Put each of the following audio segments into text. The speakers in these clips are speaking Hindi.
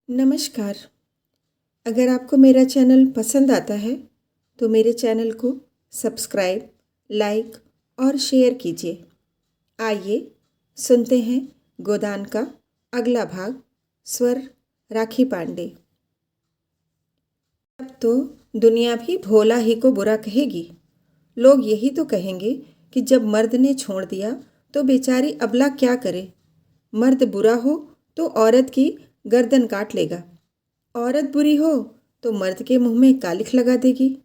नमस्कार। अगर आपको मेरा चैनल पसंद आता है तो मेरे चैनल को सब्सक्राइब, लाइक और शेयर कीजिए। आइए सुनते हैं गोदान का अगला भाग। स्वर राखी पांडे। अब तो दुनिया भी भोला ही को बुरा कहेगी। लोग यही तो कहेंगे कि जब मर्द ने छोड़ दिया तो बेचारी अबला क्या करे। मर्द बुरा हो तो औरत की गर्दन काट लेगा, औरत बुरी हो तो मर्द के मुंह में कालिख लगा देगी।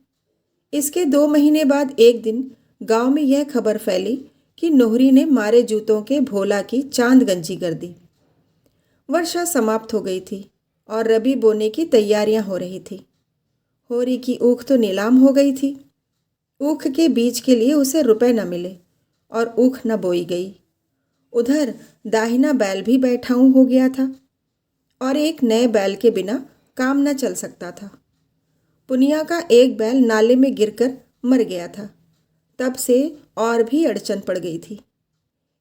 इसके 2 महीने बाद एक दिन गांव में यह खबर फैली कि नोहरी ने मारे जूतों के भोला की चांद गंजी कर दी। वर्षा समाप्त हो गई थी और रबी बोने की तैयारियां हो रही थी। होरी की ऊख तो नीलाम हो गई थी। ऊख के बीज के लिए उसे रुपए न मिले और ऊख न बोई गई। उधर दाहिना बैल भी बैठाऊं हो गया था और एक नए बैल के बिना काम न चल सकता था। पुनिया का एक बैल नाले में गिरकर मर गया था। तब से और भी अड़चन पड़ गई थी।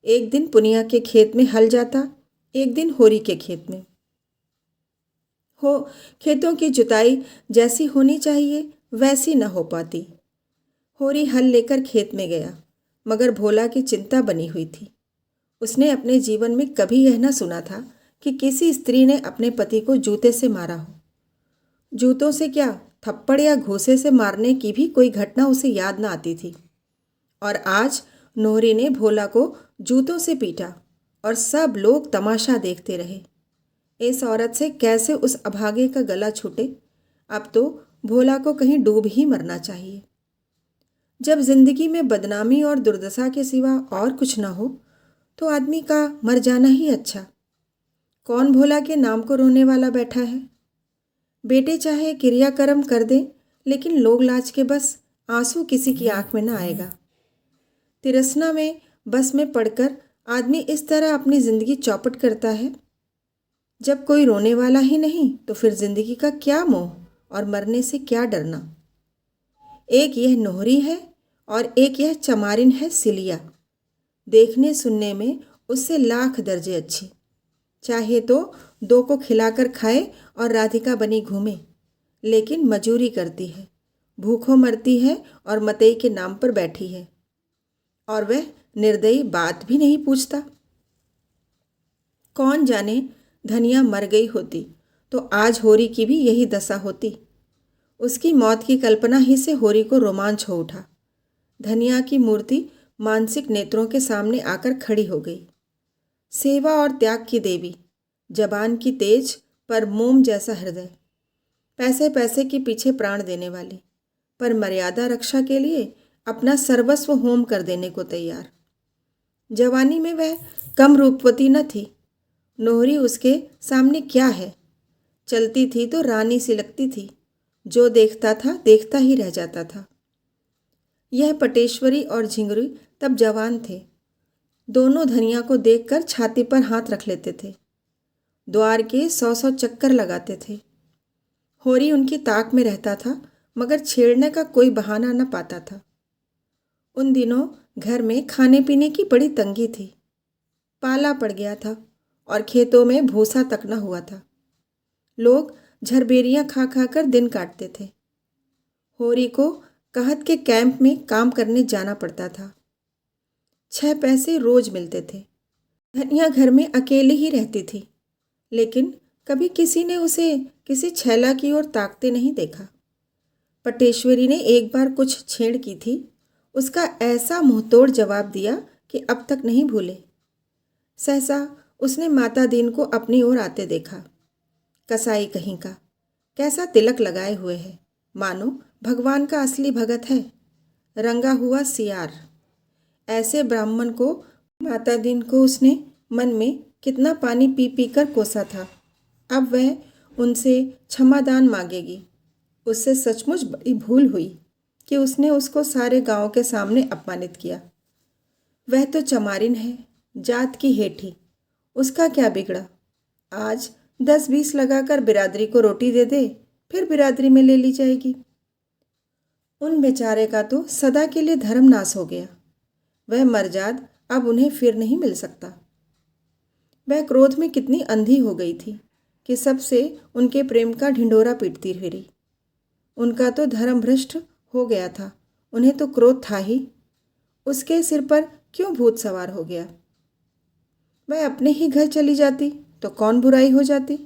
एक दिन पुनिया के खेत में हल जाता, एक दिन होरी के खेत में। हो खेतों की जुताई जैसी होनी चाहिए वैसी न हो पाती। होरी हल लेकर खेत में गया, मगर भोला की चिंता बनी हुई थी। उसने अपने जीवन में कभी यह न सुना था कि किसी स्त्री ने अपने पति को जूते से मारा हो। जूतों से क्या, थप्पड़ या घूंसे से मारने की भी कोई घटना उसे याद न आती थी। और आज नोहरी ने भोला को जूतों से पीटा और सब लोग तमाशा देखते रहे। इस औरत से कैसे उस अभागे का गला छूटे। अब तो भोला को कहीं डूब ही मरना चाहिए। जब जिंदगी में बदनामी और दुर्दशा के सिवा और कुछ न हो तो आदमी का मर जाना ही अच्छा। कौन भोला के नाम को रोने वाला बैठा है। बेटे चाहे क्रियाकर्म कर दें, लेकिन लोग लाज के बस आंसू किसी की आंख में न आएगा। तिरसना में बस में पड़कर आदमी इस तरह अपनी जिंदगी चौपट करता है। जब कोई रोने वाला ही नहीं तो फिर जिंदगी का क्या मोह और मरने से क्या डरना। एक यह नोहरी है और एक यह चमारिन है सिलिया। देखने सुनने में उससे लाख दर्जे अच्छी। चाहे तो दो को खिलाकर खाए और राधिका बनी घूमे, लेकिन मजूरी करती है, भूखों मरती है और मतई के नाम पर बैठी है। और वह निर्दयी बात भी नहीं पूछता। कौन जाने धनिया मर गई होती तो आज होरी की भी यही दशा होती। उसकी मौत की कल्पना ही से होरी को रोमांच हो उठा। धनिया की मूर्ति मानसिक नेत्रों के सामने आकर खड़ी हो गई। सेवा और त्याग की देवी, जबान की तेज पर मोम जैसा हृदय, पैसे पैसे के पीछे प्राण देने वाली, पर मर्यादा रक्षा के लिए अपना सर्वस्व होम कर देने को तैयार। जवानी में वह कम रूपवती न थी। नोहरी उसके सामने क्या है। चलती थी तो रानी सी लगती थी। जो देखता था देखता ही रह जाता था। यह पटेश्वरी और झिंगुरी तब जवान थे। दोनों धनिया को देखकर छाती पर हाथ रख लेते थे। द्वार के 100 चक्कर लगाते थे। होरी उनकी ताक में रहता था, मगर छेड़ने का कोई बहाना न पाता था। उन दिनों घर में खाने पीने की बड़ी तंगी थी। पाला पड़ गया था और खेतों में भूसा तक न हुआ था। लोग झरबेरियां खा खा कर दिन काटते थे। होरी को कहत के कैंप में काम करने जाना पड़ता था। 6 पैसे रोज मिलते थे। धनिया घर में अकेली ही रहती थी, लेकिन कभी किसी ने उसे किसी छैला की ओर ताकते नहीं देखा। पटेश्वरी ने एक बार कुछ छेड़ की थी। उसका ऐसा मुंहतोड़ जवाब दिया कि अब तक नहीं भूले। सहसा उसने माता दीन को अपनी ओर आते देखा। कसाई कहीं का, कैसा तिलक लगाए हुए है, मानो भगवान का असली भगत है। रंगा हुआ सियार। ऐसे ब्राह्मण को माता दीन को उसने मन में कितना पानी पी पी कर कोसा था। अब वह उनसे क्षमादान मांगेगी। उससे सचमुच बड़ी भूल हुई कि उसने उसको सारे गांव के सामने अपमानित किया। वह तो चमारिन है, जात की हेठी। उसका क्या बिगड़ा। आज 10-20 लगाकर बिरादरी को रोटी दे दे, फिर बिरादरी में ले ली जाएगी। उन बेचारे का तो सदा के लिए धर्म नाश हो गया। वह मरजाद अब उन्हें फिर नहीं मिल सकता। वह क्रोध में कितनी अंधी हो गई थी। कि सबसे उनके प्रेम का ढिंढोरा पीटती फिरी। उनका तो धर्म भ्रष्ट हो गया था, उन्हें तो क्रोध था ही। उसके सिर पर क्यों भूत सवार हो गया? वह अपने ही घर चली जाती तो कौन बुराई हो जाती?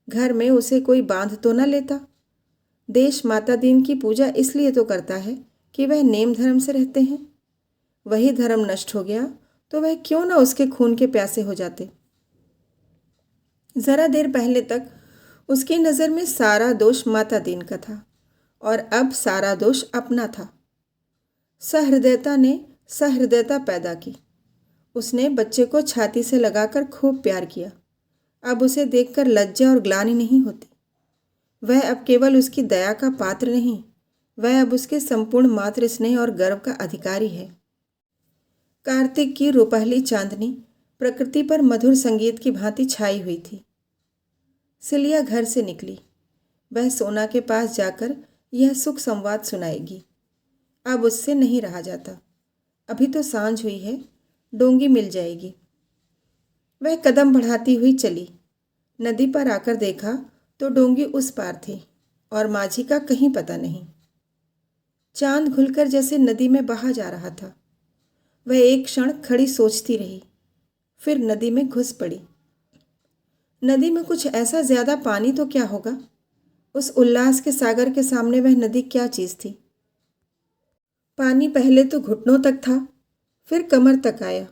घर में उसे कोई बांध तो न लेता। देश माता दीन की पूजा इसलिए तो करता है कि वह नेम धर्म से रहते हैं। वही धर्म नष्ट हो गया तो वह क्यों न उसके खून के प्यासे हो जाते। ज़रा देर पहले तक उसकी नज़र में सारा दोष माता दीन का था और अब सारा दोष अपना था। सहृदयता ने सहृदयता पैदा की। उसने बच्चे को छाती से लगाकर खूब प्यार किया। अब उसे देखकर लज्जा और ग्लानि नहीं होती। वह अब केवल उसकी दया का पात्र नहीं, वह अब उसके संपूर्ण मातृ स्नेह और गर्व का अधिकारी है। कार्तिक की रुपहली चांदनी प्रकृति पर मधुर संगीत की भांति छाई हुई थी। सिलिया घर से निकली। वह सोना के पास जाकर यह सुख संवाद सुनाएगी। अब उससे नहीं रहा जाता। अभी तो सांझ हुई है, डोंगी मिल जाएगी। वह कदम बढ़ाती हुई चली। नदी पर आकर देखा तो डोंगी उस पार थी और माझी का कहीं पता नहीं। चांद खुलकर जैसे नदी में बहा जा रहा था। वह एक क्षण खड़ी सोचती रही, फिर नदी में घुस पड़ी। नदी में कुछ ऐसा ज्यादा पानी तो क्या होगा? उस उल्लास के सागर के सामने वह नदी क्या चीज थी? पानी पहले तो घुटनों तक था, फिर कमर तक आया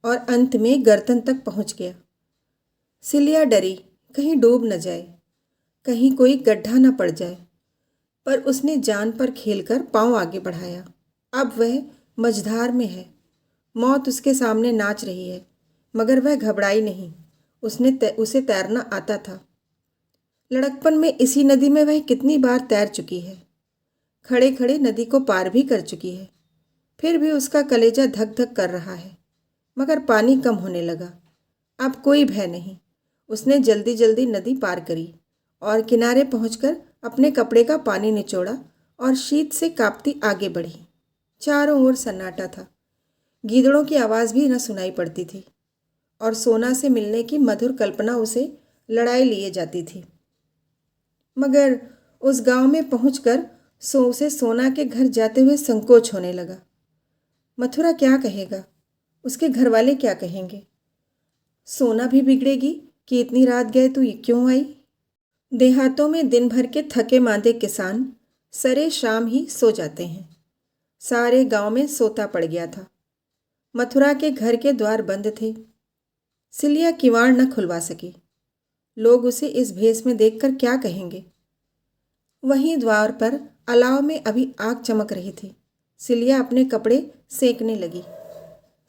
और अंत में गर्दन तक पहुंच गया। सिलिया डरी कहीं डूब न जाए, कहीं कोई गड्ढा न पड़ जाए, पर उसने जान पर खेलकर पांव आगे बढ़ाया। अब वह मझधार में है। मौत उसके सामने नाच रही है, मगर वह घबराई नहीं। उसे तैरना आता था। लड़कपन में इसी नदी में वह कितनी बार तैर चुकी है। खड़े खड़े नदी को पार भी कर चुकी है। फिर भी उसका कलेजा धक धक कर रहा है। मगर पानी कम होने लगा। अब कोई भय नहीं। उसने जल्दी जल्दी नदी पार करी और किनारे पहुंचकर अपने कपड़े का पानी निचोड़ा और शीत से कांपती आगे बढ़ी। चारों ओर सन्नाटा था। गीदड़ों की आवाज़ भी न सुनाई पड़ती थी और सोना से मिलने की मधुर कल्पना उसे लड़ाई लिए जाती थी। मगर उस गांव में पहुंचकर उसे सोना के घर जाते हुए संकोच होने लगा। मथुरा क्या कहेगा? उसके घर वाले क्या कहेंगे? सोना भी बिगड़ेगी कि इतनी रात गए तो ये क्यों आई? देहातों में दिन भर के थके मांदे किसान सरे शाम ही सो जाते हैं। सारे गांव में सोता पड़ गया था। मथुरा के घर के द्वार बंद थे। सिलिया किवाड़ न खुलवा सकी। लोग उसे इस भेष में देखकर क्या कहेंगे? वहीं द्वार पर अलाव में अभी आग चमक रही थी। सिलिया अपने कपड़े सेंकने लगी।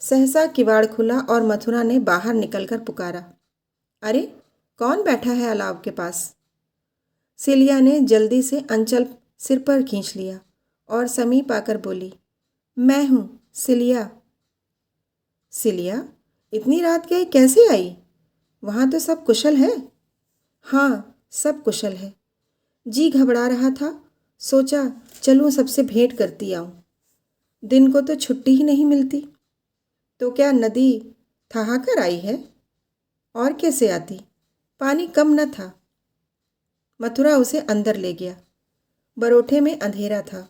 सहसा किवाड़ खुला और मथुरा ने बाहर निकलकर पुकारा, अरे कौन बैठा है अलाव के पास? सिलिया ने जल्दी से अंचल सिर पर खींच लिया और समीप आकर बोली, मैं हूँ सिलिया। सिलिया, इतनी रात गए कैसे आई? वहाँ तो सब कुशल है। हाँ, सब कुशल है। जी घबरा रहा था, सोचा चलूँ सबसे भेंट करती आऊँ। दिन को तो छुट्टी ही नहीं मिलती। तो क्या नदी ठहाकर आई है? और कैसे आती? पानी कम न था। मथुरा उसे अंदर ले गया। बरोठे में अंधेरा था।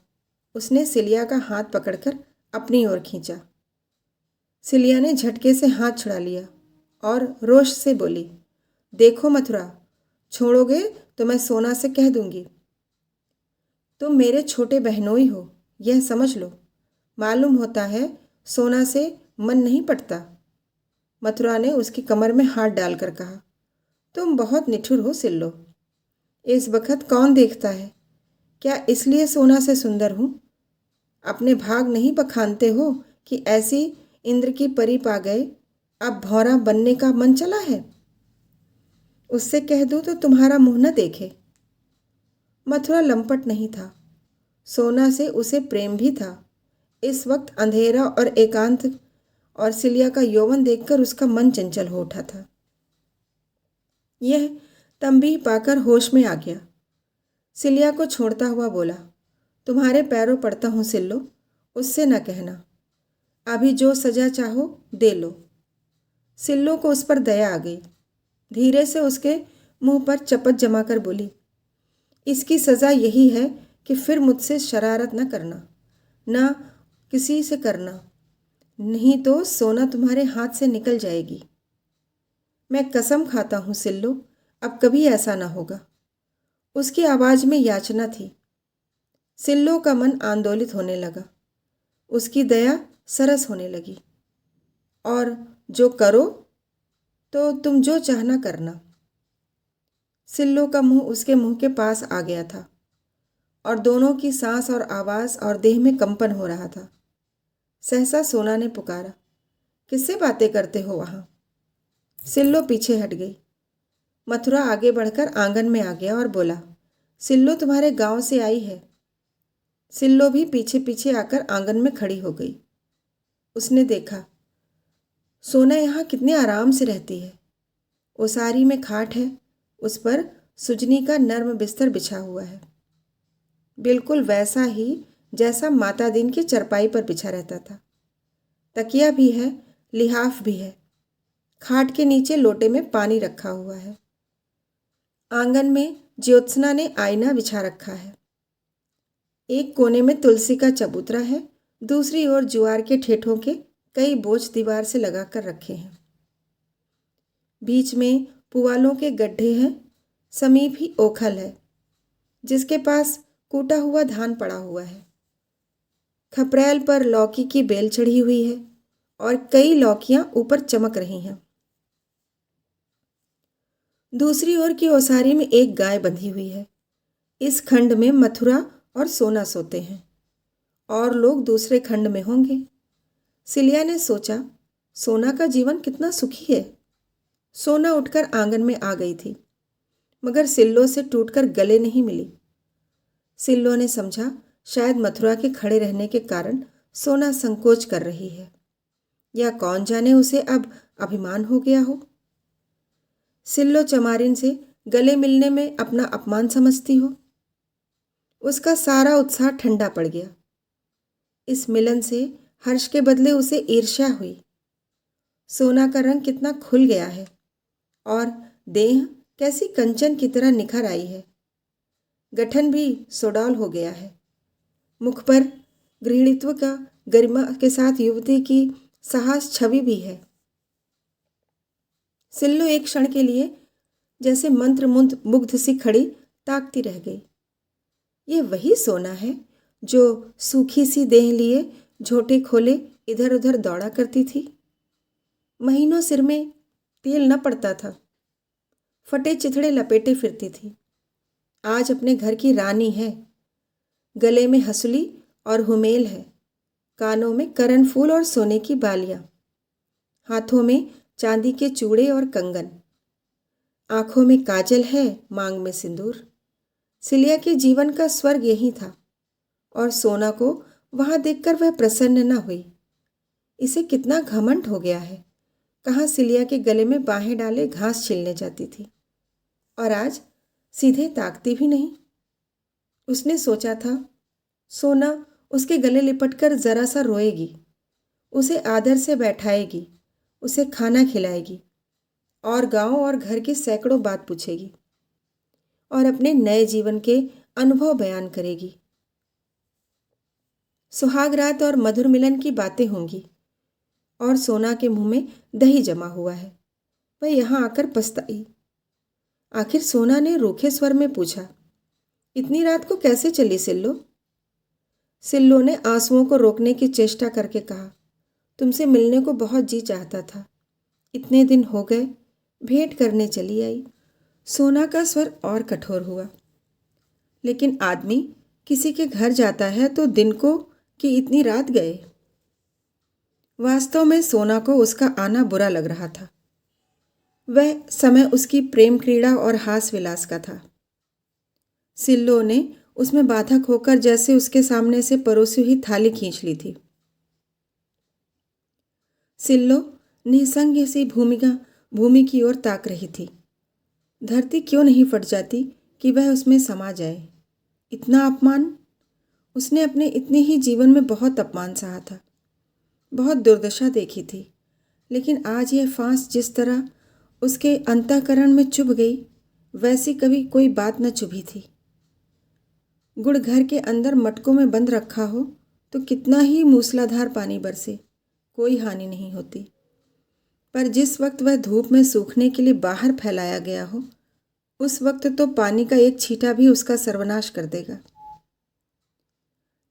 उसने सिलिया का हाथ पकड़कर अपनी ओर खींचा। सिलिया ने झटके से हाथ छुड़ा लिया और रोष से बोली, देखो मथुरा, छोड़ोगे तो मैं सोना से कह दूंगी। तुम मेरे छोटे बहनोई हो, यह समझ लो। मालूम होता है सोना से मन नहीं पटता। मथुरा ने उसकी कमर में हाथ डालकर कहा, तुम बहुत निठुर हो सिल्लो। इस वक्त कौन देखता है? क्या इसलिए सोना से सुंदर हूँ? अपने भाग नहीं बखानते हो कि ऐसी इंद्र की परी पा गए, अब भौरा बनने का मन चला है? उससे कह दूँ तो तुम्हारा मुंह न देखे। मथुरा लंपट नहीं था। सोना से उसे प्रेम भी था। इस वक्त अंधेरा और एकांत और सिलिया का यौवन देखकर उसका मन चंचल हो उठा था। यह तंबीह पाकर होश में आ गया। सिलिया को छोड़ता हुआ बोला, तुम्हारे पैरों पड़ता हूँ सिल्लो, उससे न कहना। अभी जो सजा चाहो दे लो। सिल्लो को उस पर दया आ गई। धीरे से उसके मुंह पर चपत जमाकर बोली, इसकी सज़ा यही है कि फिर मुझसे शरारत न करना, ना किसी से करना, नहीं तो सोना तुम्हारे हाथ से निकल जाएगी। मैं कसम खाता हूँ सिल्लो, अब कभी ऐसा ना होगा। उसकी आवाज़ में याचना थी। सिल्लो का मन आंदोलित होने लगा, उसकी दया सरस होने लगी। और जो करो तो तुम जो चाहना करना। सिल्लो का मुंह उसके मुंह के पास आ गया था और दोनों की सांस और आवाज़ और देह में कंपन हो रहा था। सहसा सोना ने पुकारा, किससे बातें करते हो वहाँ? सिल्लो पीछे हट गई। मथुरा आगे बढ़कर आंगन में आ गया और बोला, सिल्लो तुम्हारे गांव से आई है। सिल्लो भी पीछे पीछे आकर आंगन में खड़ी हो गई। उसने देखा, सोना यहाँ कितने आराम से रहती है। ओसारी में खाट है, उस पर सुजनी का नर्म बिस्तर बिछा हुआ है, बिल्कुल वैसा ही जैसा माता दिन की चरपाई पर बिछा रहता था। तकिया भी है, लिहाफ भी है। खाट के नीचे लोटे में पानी रखा हुआ है। आंगन में ज्योत्सना ने आईना बिछा रखा है। एक कोने में तुलसी का चबूतरा है, दूसरी ओर ज्वार के ठेठों के कई बोझ दीवार से लगाकर रखे हैं। बीच में पुआलों के गड्ढे हैं, समीप ही ओखल है जिसके पास कूटा हुआ धान पड़ा हुआ है। खपरेल पर लौकी की बेल चढ़ी हुई है और कई लौकियां ऊपर चमक रही हैं। दूसरी ओर की ओसारी में एक गाय बंधी हुई है। इस खंड में मथुरा और सोना सोते हैं और लोग दूसरे खंड में होंगे। सिलिया ने सोचा, सोना का जीवन कितना सुखी है। सोना उठकर आंगन में आ गई थी, मगर सिल्लो से टूटकर गले नहीं मिली। सिल्लो ने समझा, शायद मथुरा के खड़े रहने के कारण सोना संकोच कर रही है, या कौन जाने उसे अब अभिमान हो गया हो। सिल्लो चमारिन से गले मिलने में अपना अपमान समझती हो। उसका सारा उत्साह ठंडा पड़ गया। इस मिलन से हर्ष के बदले उसे ईर्ष्या हुई। सोना का रंग कितना खुल गया है और देह कैसी कंचन की तरह निखर आई है। गठन भी सुडौल हो गया है। मुख पर गृहिणीत्व का गरिमा के साथ युवती की साहस छवि भी है। सिल्लो एक क्षण के लिए जैसे मंत्रमुग्ध मुग्ध सी खड़ी ताकती रह गई। यह वही सोना है जो सूखी सी देह लिए झोटे खोले इधर उधर दौड़ा करती थी। महीनों सिर में तेल न पड़ता था, फटे चिथड़े लपेटे फिरती थी। आज अपने घर की रानी है। गले में हंसुली और हुमेल है, कानों में करण फूल और सोने की बालियां, हाथों में चांदी के चूड़े और कंगन, आंखों में काजल है, मांग में सिंदूर। सिलिया के जीवन का स्वर्ग यही था और सोना को वहां देखकर वह प्रसन्न न हुई। इसे कितना घमंड हो गया है। कहाँ सिलिया के गले में बाहें डाले घास छीलने जाती थी और आज सीधे ताकती भी नहीं। उसने सोचा था, सोना उसके गले लिपटकर जरा सा रोएगी, उसे आदर से बैठाएगी, उसे खाना खिलाएगी और गांव और घर की सैकड़ों बात पूछेगी और अपने नए जीवन के अनुभव बयान करेगी। सुहाग रात और मधुर मिलन की बातें होंगी और सोना के मुंह में दही जमा हुआ है। वह यहाँ आकर पछताई। आखिर सोना ने रूखे स्वर में पूछा, इतनी रात को कैसे चली सिल्लो? सिल्लो ने आंसुओं को रोकने की चेष्टा करके कहा, तुमसे मिलने को बहुत जी चाहता था। इतने दिन हो गए, भेंट करने चली आई। सोना का स्वर और कठोर हुआ। लेकिन आदमी किसी के घर जाता है तो दिन को कि इतनी रात गए। वास्तव में सोना को उसका आना बुरा लग रहा था। वह समय उसकी प्रेम क्रीड़ा और हास विलास का था। सिल्लो ने उसमें बाधक होकर जैसे उसके सामने से परोसी हुई थाली खींच ली थी। सिल्लो निसंग सी भूमि की ओर ताक रही थी। धरती क्यों नहीं फट जाती कि वह उसमें समा जाए। इतना अपमान! उसने अपने इतने ही जीवन में बहुत अपमान सहा था, बहुत दुर्दशा देखी थी, लेकिन आज यह फांस जिस तरह उसके अंतःकरण में चुभ गई, वैसी कभी कोई बात न चुभी थी। गुड़ घर के अंदर मटकों में बंद रखा हो तो कितना ही मूसलाधार पानी बरसे, कोई हानि नहीं होती। पर जिस वक्त वह धूप में सूखने के लिए बाहर फैलाया गया हो, उस वक्त तो पानी का एक छींटा भी उसका सर्वनाश कर देगा।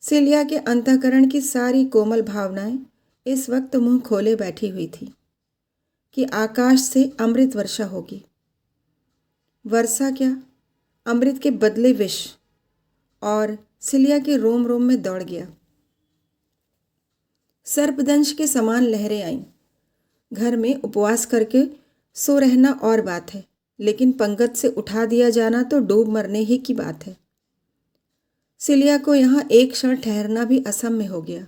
सिलिया के अंतःकरण की सारी कोमल भावनाएं इस वक्त मुंह खोले बैठी हुई थी कि आकाश से अमृत वर्षा होगी। वर्षा क्या, अमृत के बदले विष। और सिलिया के रोम रोम में दौड़ गया। सर्पदंश के समान लहरें आईं। घर में उपवास करके सो रहना और बात है, लेकिन पंगत से उठा दिया जाना तो डूब मरने ही की बात है। सिलिया को यहाँ एक क्षण ठहरना भी असम्य हो गया,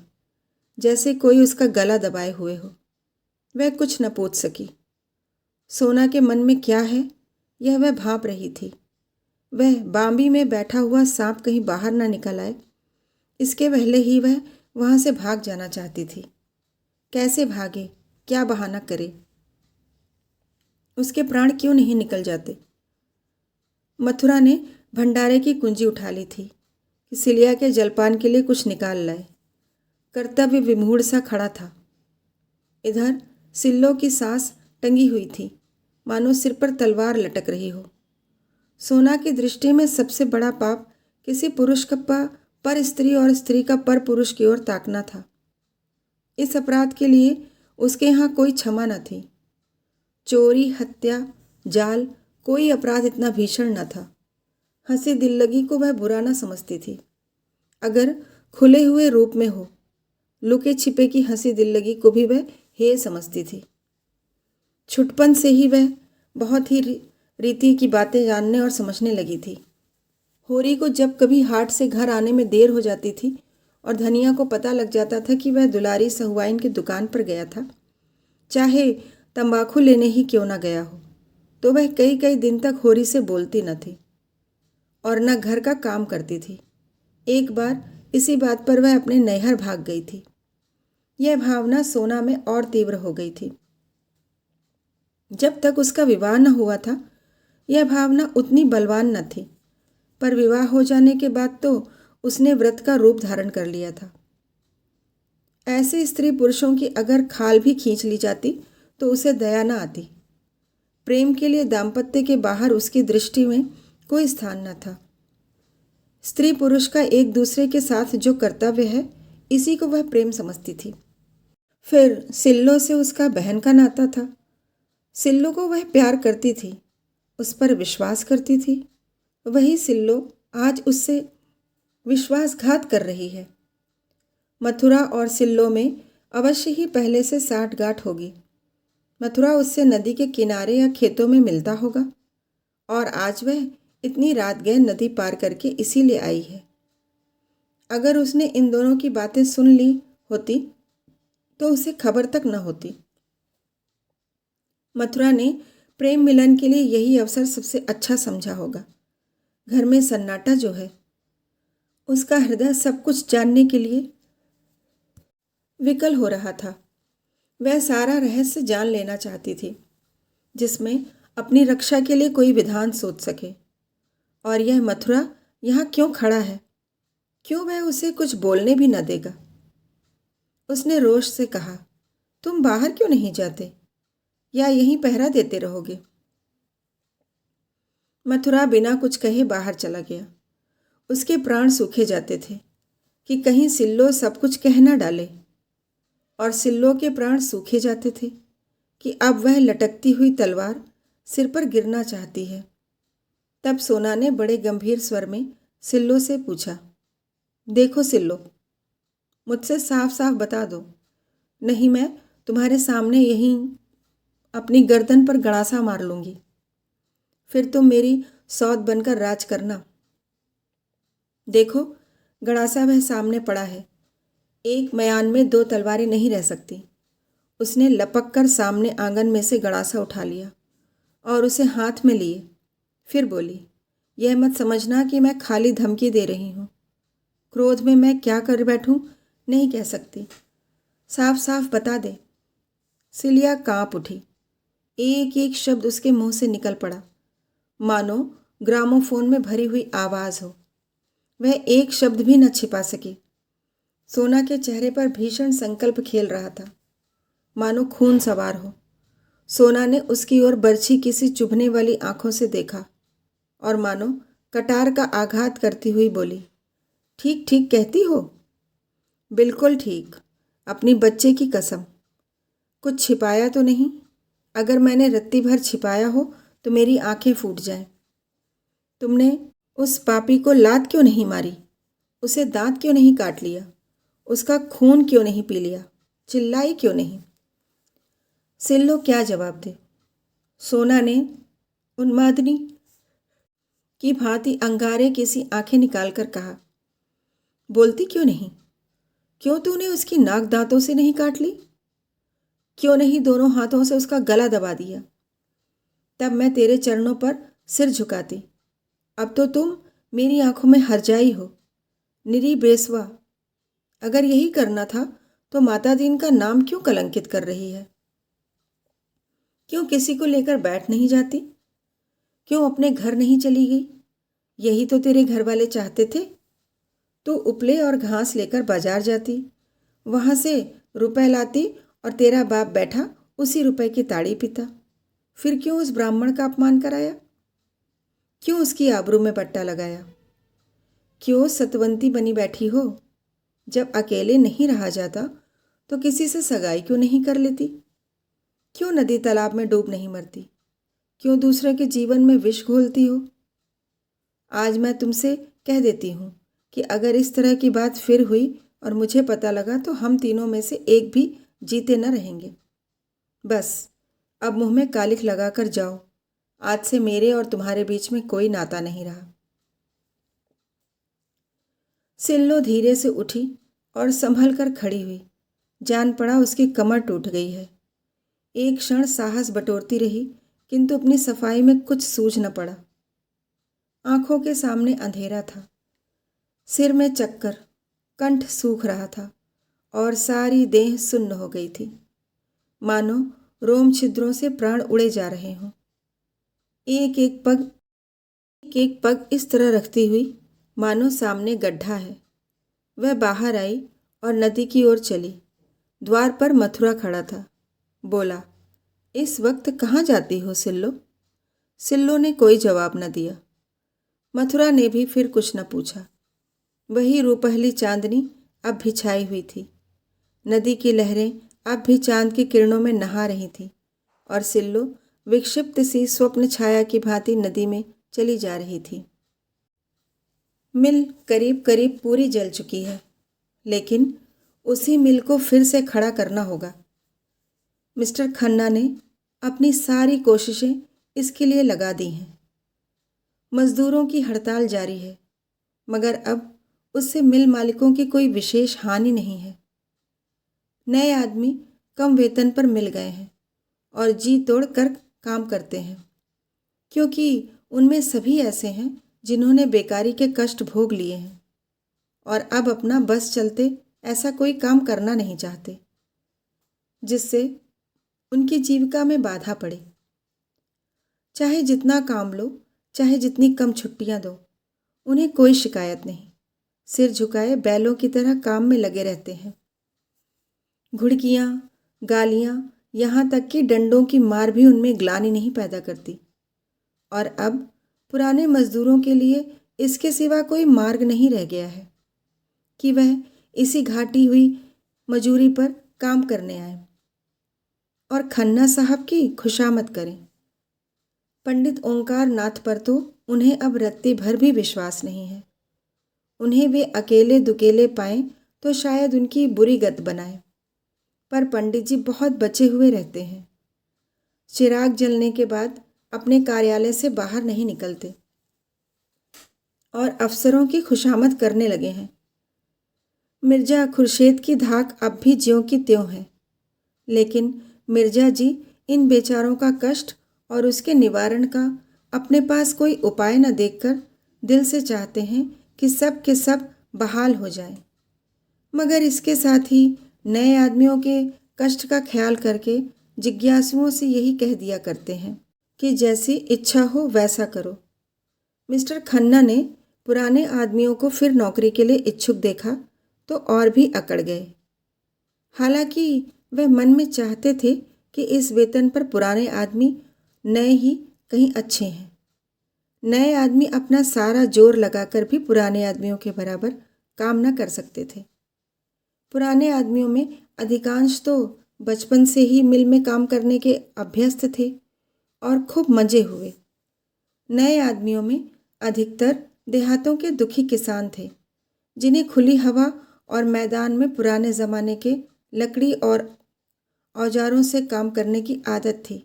जैसे कोई उसका गला दबाए हुए हो। वह कुछ न पूछ सकी। सोना के मन में क्या है, यह वह भांप रही थी। वह बांबी में बैठा हुआ सांप कहीं बाहर ना निकल आए, इसके पहले ही वह वहाँ से भाग जाना चाहती थी। कैसे भागे, क्या बहाना करे? उसके प्राण क्यों नहीं निकल जाते? मथुरा ने भंडारे की कुंजी उठा ली थी कि सिलिया के जलपान के लिए कुछ निकाल लाए। कर्तव्य विमूढ़ सा खड़ा था। इधर सिल्लो की सास टंगी हुई थी, मानो सिर पर तलवार लटक रही हो। सोना की दृष्टि में सबसे बड़ा पाप किसी पुरुष का पर स्त्री और स्त्री का पर पुरुष की ओर ताकना था। इस अपराध के लिए उसके यहाँ कोई क्षमा न थी। चोरी, हत्या, जाल, कोई अपराध इतना भीषण न था। हंसी दिल्लगी को वह बुरा न समझती थी, अगर खुले हुए रूप में हो। लुके छिपे की हंसी दिल्लगी को भी वह हेय समझती थी। छुटपन से ही वह बहुत ही रीति की बातें जानने और समझने लगी थी। होरी को जब कभी हाट से घर आने में देर हो जाती थी और धनिया को पता लग जाता था कि वह दुलारी सहुआइन की दुकान पर गया था, चाहे तंबाकू लेने ही क्यों ना गया हो, तो वह कई कई दिन तक होरी से बोलती न थी और न घर का काम करती थी। एक बार इसी बात पर वह अपने नैहर भाग गई थी। यह भावना सोना में और तीव्र हो गई थी। जब तक उसका विवाह न हुआ था, यह भावना उतनी बलवान न थी, पर विवाह हो जाने के बाद तो उसने व्रत का रूप धारण कर लिया था। ऐसे स्त्री पुरुषों की अगर खाल भी खींच ली जाती तो उसे दया न आती। प्रेम के लिए दाम्पत्य के बाहर उसकी दृष्टि में कोई स्थान न था। स्त्री पुरुष का एक दूसरे के साथ जो कर्तव्य है, इसी को वह प्रेम समझती थी। फिर सिल्लो से उसका बहन का नाता था। सिल्लो को वह प्यार करती थी, उस पर विश्वास करती थी। वही सिल्लो आज उससे विश्वासघात कर रही है। मथुरा और सिल्लो में अवश्य ही पहले से साठगांठ होगी। मथुरा उससे नदी के किनारे या खेतों में मिलता होगा और आज वह इतनी रात गए नदी पार करके इसीलिए आई है। अगर उसने इन दोनों की बातें सुन ली होती तो उसे खबर तक न होती। मथुरा ने प्रेम मिलन के लिए यही अवसर सबसे अच्छा समझा होगा। घर में सन्नाटा जो है, उसका हृदय सब कुछ जानने के लिए विकल हो रहा था। वह सारा रहस्य जान लेना चाहती थी, जिसमें अपनी रक्षा के लिए कोई विधान सोच सके। और यह मथुरा यहाँ क्यों खड़ा है? क्यों वह उसे कुछ बोलने भी न देगा? उसने रोष से कहा, तुम बाहर क्यों नहीं जाते, या यहीं पहरा देते रहोगे? मथुरा बिना कुछ कहे बाहर चला गया। उसके प्राण सूखे जाते थे कि कहीं सिल्लो सब कुछ कह न डाले, और सिल्लो के प्राण सूखे जाते थे कि अब वह लटकती हुई तलवार सिर पर गिरना चाहती है। तब सोना ने बड़े गंभीर स्वर में सिल्लो से पूछा, देखो सिल्लो, मुझसे साफ साफ बता दो, नहीं मैं तुम्हारे सामने यहीं अपनी गर्दन पर गड़ासा मार लूँगी। फिर तुम मेरी सौत बनकर राज करना। देखो, गड़ासा वह सामने पड़ा है। एक मयान में दो तलवारें नहीं रह सकती। उसने लपक कर सामने आंगन में से गड़ासा उठा लिया और उसे हाथ में लिए। फिर बोली, यह मत समझना कि मैं खाली धमकी दे रही हूँ। क्रोध में मैं क्या कर बैठूं नहीं कह सकती। साफ साफ बता दे। सिलिया कांप उठी। एक एक शब्द उसके मुंह से निकल पड़ा मानो ग्रामोफोन में भरी हुई आवाज़ हो। वह एक शब्द भी न छिपा सकी। सोना के चेहरे पर भीषण संकल्प खेल रहा था, मानो खून सवार हो। सोना ने उसकी ओर बरछी किसी चुभने वाली आंखों से देखा और मानो कटार का आघात करती हुई बोली, ठीक ठीक कहती हो? बिल्कुल ठीक, अपनी बच्चे की कसम। कुछ छिपाया तो नहीं? अगर मैंने रत्ती भर छिपाया हो तो मेरी आंखें फूट जाएं। तुमने उस पापी को लात क्यों नहीं मारी? उसे दांत क्यों नहीं काट लिया? उसका खून क्यों नहीं पी लिया? चिल्लाई क्यों नहीं? सिल्लो क्या जवाब दे? सोना ने उन्मादनी की भांति अंगारे की सी आंखें निकालकर कहा, बोलती क्यों नहीं? क्यों तूने उसकी नाक दांतों से नहीं काट ली? क्यों नहीं दोनों हाथों से उसका गला दबा दिया? तब मैं तेरे चरणों पर सिर झुकाती। अब तो तुम मेरी आंखों में हरजाई हो, निरी बेसवा। अगर यही करना था तो माता दीन का नाम क्यों कलंकित कर रही है? क्यों किसी को लेकर बैठ नहीं जाती? क्यों अपने घर नहीं चली गई? यही तो तेरे घर वाले चाहते थे। तू उपले और घास लेकर बाजार जाती, वहां से रुपए लाती और तेरा बाप बैठा उसी रुपए की ताड़ी पीता। फिर क्यों उस ब्राह्मण का अपमान कराया? क्यों उसकी आबरू में पट्टा लगाया? क्यों सतवंती बनी बैठी हो? जब अकेले नहीं रहा जाता तो किसी से सगाई क्यों नहीं कर लेती? क्यों नदी तालाब में डूब नहीं मरती? क्यों दूसरे के जीवन में विष घोलती हो? आज मैं तुमसे कह देती हूँ कि अगर इस तरह की बात फिर हुई और मुझे पता लगा तो हम तीनों में से एक भी जीते न रहेंगे। बस अब मुंह में कालिख लगाकर जाओ। आज से मेरे और तुम्हारे बीच में कोई नाता नहीं रहा। सिल्लो धीरे से उठी और संभल कर खड़ी हुई। जान पड़ा उसकी कमर टूट गई है। एक क्षण साहस बटोरती रही, किंतु अपनी सफाई में कुछ सूझ न पड़ा। आंखों के सामने अंधेरा था, सिर में चक्कर, कंठ सूख रहा था और सारी देह सुन्न हो गई थी, मानो रोम छिद्रों से प्राण उड़े जा रहे हों। एक एक पग इस तरह रखती हुई मानो सामने गड्ढा है। वह बाहर आई और नदी की ओर चली। द्वार पर मथुरा खड़ा था। बोला, इस वक्त कहाँ जाती हो सिल्लो? सिल्लो ने कोई जवाब न दिया। मथुरा ने भी फिर कुछ न पूछा। वही रूपहली चांदनी अब भी छाई हुई थी। नदी की लहरें अब भी चांद की किरणों में नहा रही थीं और सिल्लो विक्षिप्त सी स्वप्न छाया की भांति नदी में चली जा रही थी। मिल करीब करीब पूरी जल चुकी है, लेकिन उसी मिल को फिर से खड़ा करना होगा। मिस्टर खन्ना ने अपनी सारी कोशिशें इसके लिए लगा दी हैं। मजदूरों की हड़ताल जारी है, मगर अब उससे मिल मालिकों की कोई विशेष हानि नहीं है। नए आदमी कम वेतन पर मिल गए हैं और जी तोड़ कर काम करते हैं, क्योंकि उनमें सभी ऐसे हैं जिन्होंने बेकारी के कष्ट भोग लिए हैं और अब अपना बस चलते ऐसा कोई काम करना नहीं चाहते जिससे उनकी जीविका में बाधा पड़े। चाहे जितना काम लो, चाहे जितनी कम छुट्टियां दो, उन्हें कोई शिकायत नहीं। सिर झुकाए बैलों की तरह काम में लगे रहते हैं। घुड़कियाँ, गालियाँ, यहाँ तक कि डंडों की मार भी उनमें ग्लानि नहीं पैदा करती। और अब पुराने मजदूरों के लिए इसके सिवा कोई मार्ग नहीं रह गया है कि वह इसी घाटी हुई मजूरी पर काम करने आए और खन्ना साहब की खुशामद करें। पंडित ओंकार नाथ पर तो उन्हें अब रत्ती भर भी विश्वास नहीं है। उन्हें वे अकेले दुकेले पाएं तो शायद उनकी बुरी गत बनाए, पर पंडित जी बहुत बचे हुए रहते हैं। चिराग जलने के बाद अपने कार्यालय से बाहर नहीं निकलते और अफसरों की खुशामद करने लगे हैं। मिर्जा खुर्शीद की धाक अब भी ज्यों की त्यों है, लेकिन मिर्जा जी इन बेचारों का कष्ट और उसके निवारण का अपने पास कोई उपाय न देखकर दिल से चाहते हैं कि सब के सब बहाल हो जाएं, मगर इसके साथ ही नए आदमियों के कष्ट का ख्याल करके जिज्ञासुओं से यही कह दिया करते हैं, कि जैसी इच्छा हो वैसा करो। मिस्टर खन्ना ने पुराने आदमियों को फिर नौकरी के लिए इच्छुक देखा तो और भी अकड़ गए। हालांकि वह मन में चाहते थे कि इस वेतन पर पुराने आदमी नए ही कहीं अच्छे हैं। नए आदमी अपना सारा जोर लगाकर भी पुराने आदमियों के बराबर काम न कर सकते थे। पुराने आदमियों में अधिकांश तो बचपन से ही मिल में काम करने के अभ्यस्त थे और खूब मजे हुए। नए आदमियों में अधिकतर देहातों के दुखी किसान थे, जिन्हें खुली हवा और मैदान में पुराने ज़माने के लकड़ी और औजारों से काम करने की आदत थी।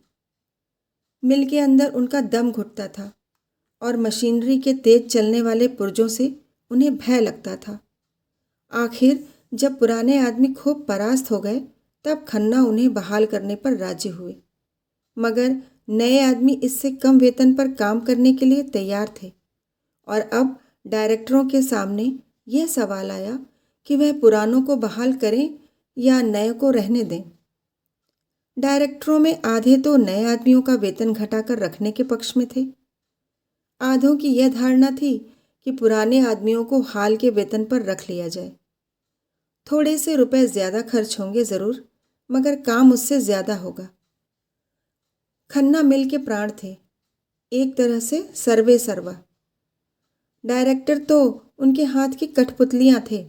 मिल के अंदर उनका दम घुटता था और मशीनरी के तेज चलने वाले पुर्जों से उन्हें भय लगता था। आखिर जब पुराने आदमी खूब परास्त हो गए तब खन्ना उन्हें बहाल करने पर राजी हुए, मगर नए आदमी इससे कम वेतन पर काम करने के लिए तैयार थे और अब डायरेक्टरों के सामने यह सवाल आया कि वह पुरानों को बहाल करें या नए को रहने दें। डायरेक्टरों में आधे तो नए आदमियों का वेतन घटाकर रखने के पक्ष में थे। आधों की यह धारणा थी कि पुराने आदमियों को हाल के वेतन पर रख लिया जाए। थोड़े से रुपए ज़्यादा खर्च होंगे ज़रूर, मगर काम उससे ज़्यादा होगा। खन्ना मिल के प्राण थे, एक तरह से सर्वे सर्वा। डायरेक्टर तो उनके हाथ की कठपुतलियां थे।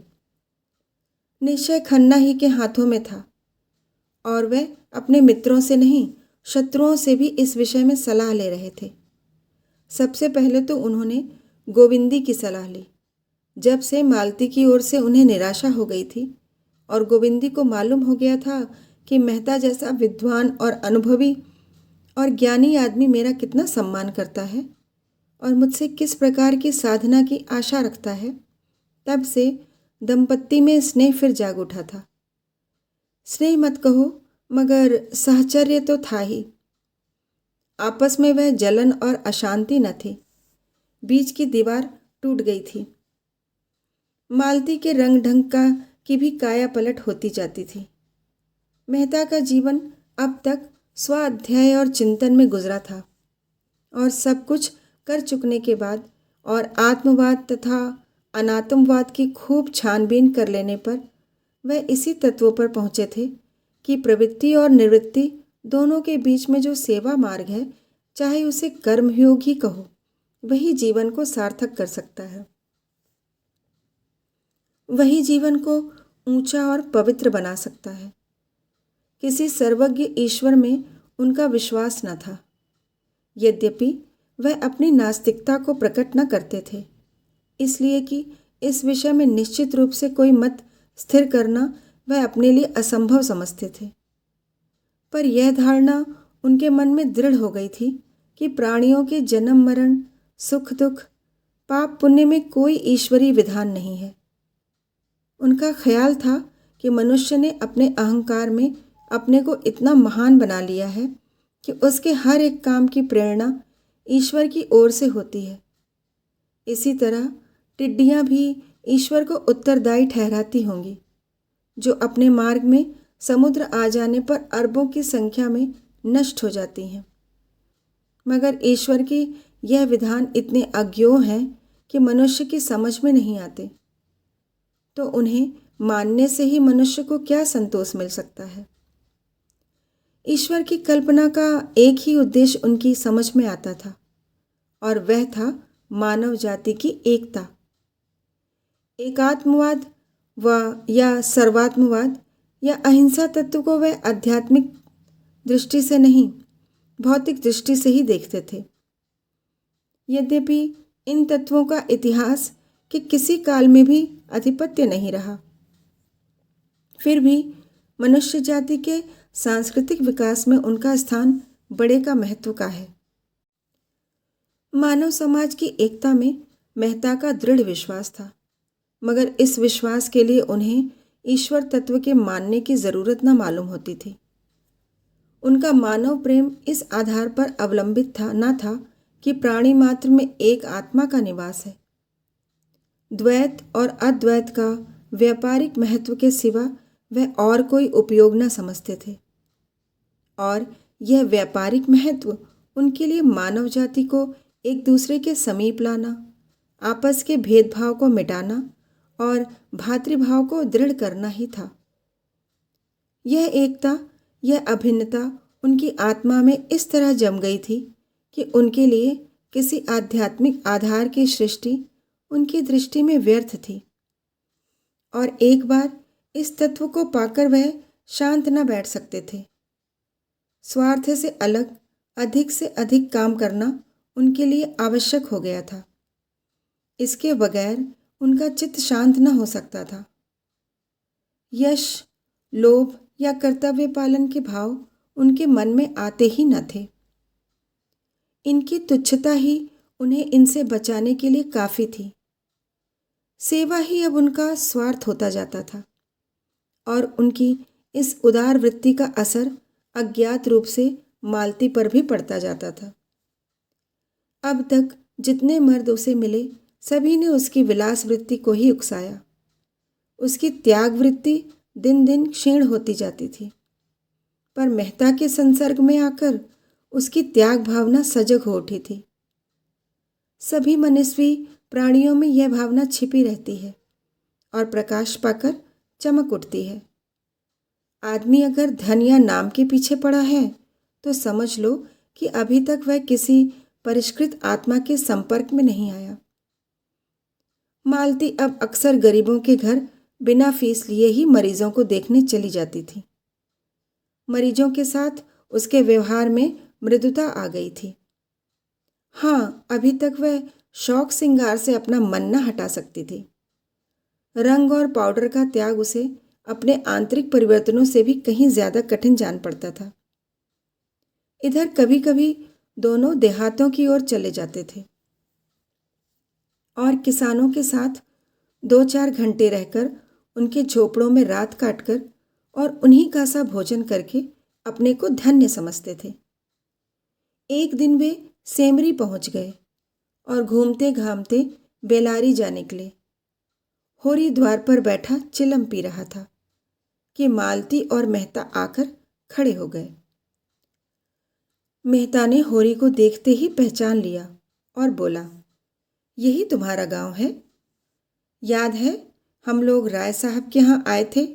निश्चय खन्ना ही के हाथों में था और वह अपने मित्रों से नहीं, शत्रुओं से भी इस विषय में सलाह ले रहे थे। सबसे पहले तो उन्होंने गोविंदी की सलाह ली। जब से मालती की ओर से उन्हें निराशा हो गई थी और गोविंदी को मालूम हो गया था कि मेहता जैसा विद्वान और अनुभवी और ज्ञानी आदमी मेरा कितना सम्मान करता है और मुझसे किस प्रकार की साधना की आशा रखता है, तब से दंपत्ति में स्नेह फिर जाग उठा था। स्नेह मत कहो, मगर साहचर्य तो था ही। आपस में वह जलन और अशांति न थी। बीच की दीवार टूट गई थी। मालती के रंग ढंग की भी काया पलट होती जाती थी। मेहता का जीवन अब तक स्वाध्याय और चिंतन में गुजरा था और सब कुछ कर चुकने के बाद और आत्मवाद तथा अनात्मवाद की खूब छानबीन कर लेने पर वह इसी तत्वों पर पहुँचे थे कि प्रवृत्ति और निवृत्ति दोनों के बीच में जो सेवा मार्ग है, चाहे उसे कर्मयोग ही कहो, वही जीवन को सार्थक कर सकता है। वही जीवन को ऊंचा और पवित्र बना सकता है। किसी सर्वज्ञ ईश्वर में उनका विश्वास न था। यद्यपि वह अपनी नास्तिकता को प्रकट न करते थे, इसलिए कि इस विषय में निश्चित रूप से कोई मत स्थिर करना वह अपने लिए असंभव समझते थे। पर यह धारणा उनके मन में दृढ़ हो गई थी कि प्राणियों के जन्म मरण, सुख दुख, पाप पुण्य में कोई ईश्वरीय विधान नहीं है। उनका ख्याल था कि मनुष्य ने अपने अहंकार में अपने को इतना महान बना लिया है कि उसके हर एक काम की प्रेरणा ईश्वर की ओर से होती है। इसी तरह टिड्डियाँ भी ईश्वर को उत्तरदायी ठहराती होंगी, जो अपने मार्ग में समुद्र आ जाने पर अरबों की संख्या में नष्ट हो जाती हैं। मगर ईश्वर के यह विधान इतने अज्ञेय हैं कि मनुष्य की समझ में नहीं आते, तो उन्हें मानने से ही मनुष्य को क्या संतोष मिल सकता है। ईश्वर की कल्पना का एक ही उद्देश्य उनकी समझ में आता था और वह था मानव जाति की एकता। एकात्मवाद या सर्वात्मवाद या अहिंसा तत्व को वह आध्यात्मिक दृष्टि से नहीं, भौतिक दृष्टि से ही देखते थे। यद्यपि इन तत्वों का इतिहास के किसी काल में भी आधिपत्य नहीं रहा, फिर भी मनुष्य जाति के सांस्कृतिक विकास में उनका स्थान बड़े का महत्व का है। मानव समाज की एकता में मेहता का दृढ़ विश्वास था, मगर इस विश्वास के लिए उन्हें ईश्वर तत्व के मानने की जरूरत न मालूम होती थी। उनका मानव प्रेम इस आधार पर अवलंबित था कि प्राणी मात्र में एक आत्मा का निवास है। द्वैत और अद्वैत का व्यापारिक महत्व के सिवा वह और कोई उपयोग न समझते थे, और यह व्यापारिक महत्व उनके लिए मानव जाति को एक दूसरे के समीप लाना, आपस के भेदभाव को मिटाना और भातृभाव को दृढ़ करना ही था। यह एकता, यह अभिन्नता उनकी आत्मा में इस तरह जम गई थी कि उनके लिए किसी आध्यात्मिक आधार की सृष्टि उनकी दृष्टि में व्यर्थ थी। और एक बार इस तत्व को पाकर वह शांत न बैठ सकते थे। स्वार्थ से अलग अधिक से अधिक काम करना उनके लिए आवश्यक हो गया था। इसके बगैर उनका चित्त शांत न हो सकता था। यश, लोभ या कर्तव्य पालन के भाव उनके मन में आते ही न थे। इनकी तुच्छता ही उन्हें इनसे बचाने के लिए काफ़ी थी। सेवा ही अब उनका स्वार्थ होता जाता था और उनकी इस उदार वृत्ति का असर अज्ञात रूप से मालती पर भी पड़ता जाता था। अब तक जितने मर्द उसे मिले सभी ने उसकी विलास वृत्ति को ही उकसाया। उसकी त्याग वृत्ति दिन दिन क्षीण होती जाती थी, पर मेहता के संसर्ग में आकर उसकी त्याग भावना सजग हो उठी थी। सभी मनस्वी प्राणियों में यह भावना छिपी रहती है और प्रकाश पाकर चमक उठती है। आदमी अगर धन या नाम के पीछे पड़ा है तो समझ लो कि अभी तक वह किसी परिष्कृत आत्मा के संपर्क में नहीं आया। मालती अब अक्सर गरीबों के घर बिना फीस लिए ही मरीजों को देखने चली जाती थी। मरीजों के साथ उसके व्यवहार में मृदुता आ गई थी। हाँ, अभी तक वह शौक सिंगार से अपना मन न हटा सकती थी। रंग और पाउडर का त्याग उसे अपने आंतरिक परिवर्तनों से भी कहीं ज्यादा कठिन जान पड़ता था। इधर कभी कभी दोनों देहातों की ओर चले जाते थे और किसानों के साथ 2-4 घंटे रहकर उनके झोपड़ों में रात काटकर और उन्हीं का सा भोजन करके अपने को धन्य समझते थे। एक दिन वे सेमरी पहुंच गए और घूमते घामते बेलारी जा निकले। होरी द्वार पर बैठा चिलम पी रहा था कि मालती और मेहता आकर खड़े हो गए। मेहता ने होरी को देखते ही पहचान लिया और बोला, यही तुम्हारा गांव है? याद है हम लोग राय साहब के यहाँ आए थे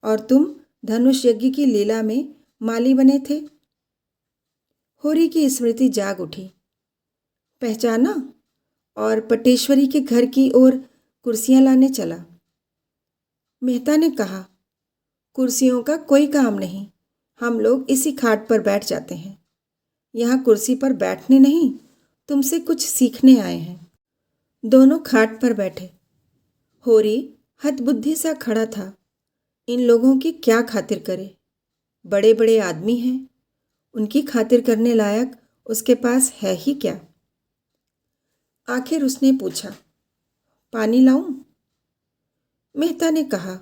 और तुम धनुष यज्ञ की लीला में माली बने थे। होरी की स्मृति जाग उठी। पहचाना और पटेश्वरी के घर की ओर कुर्सियां लाने चला। मेहता ने कहा, कुर्सियों का कोई काम नहीं, हम लोग इसी खाट पर बैठ जाते हैं। यहाँ कुर्सी पर बैठने नहीं, तुमसे कुछ सीखने आए हैं। दोनों खाट पर बैठे। होरी हतबुद्धि सा खड़ा था। इन लोगों की क्या खातिर करे? बड़े बड़े आदमी हैं, उनकी खातिर करने लायक उसके पास है ही क्या? आखिर उसने पूछा, पानी लाऊं? मेहता ने कहा,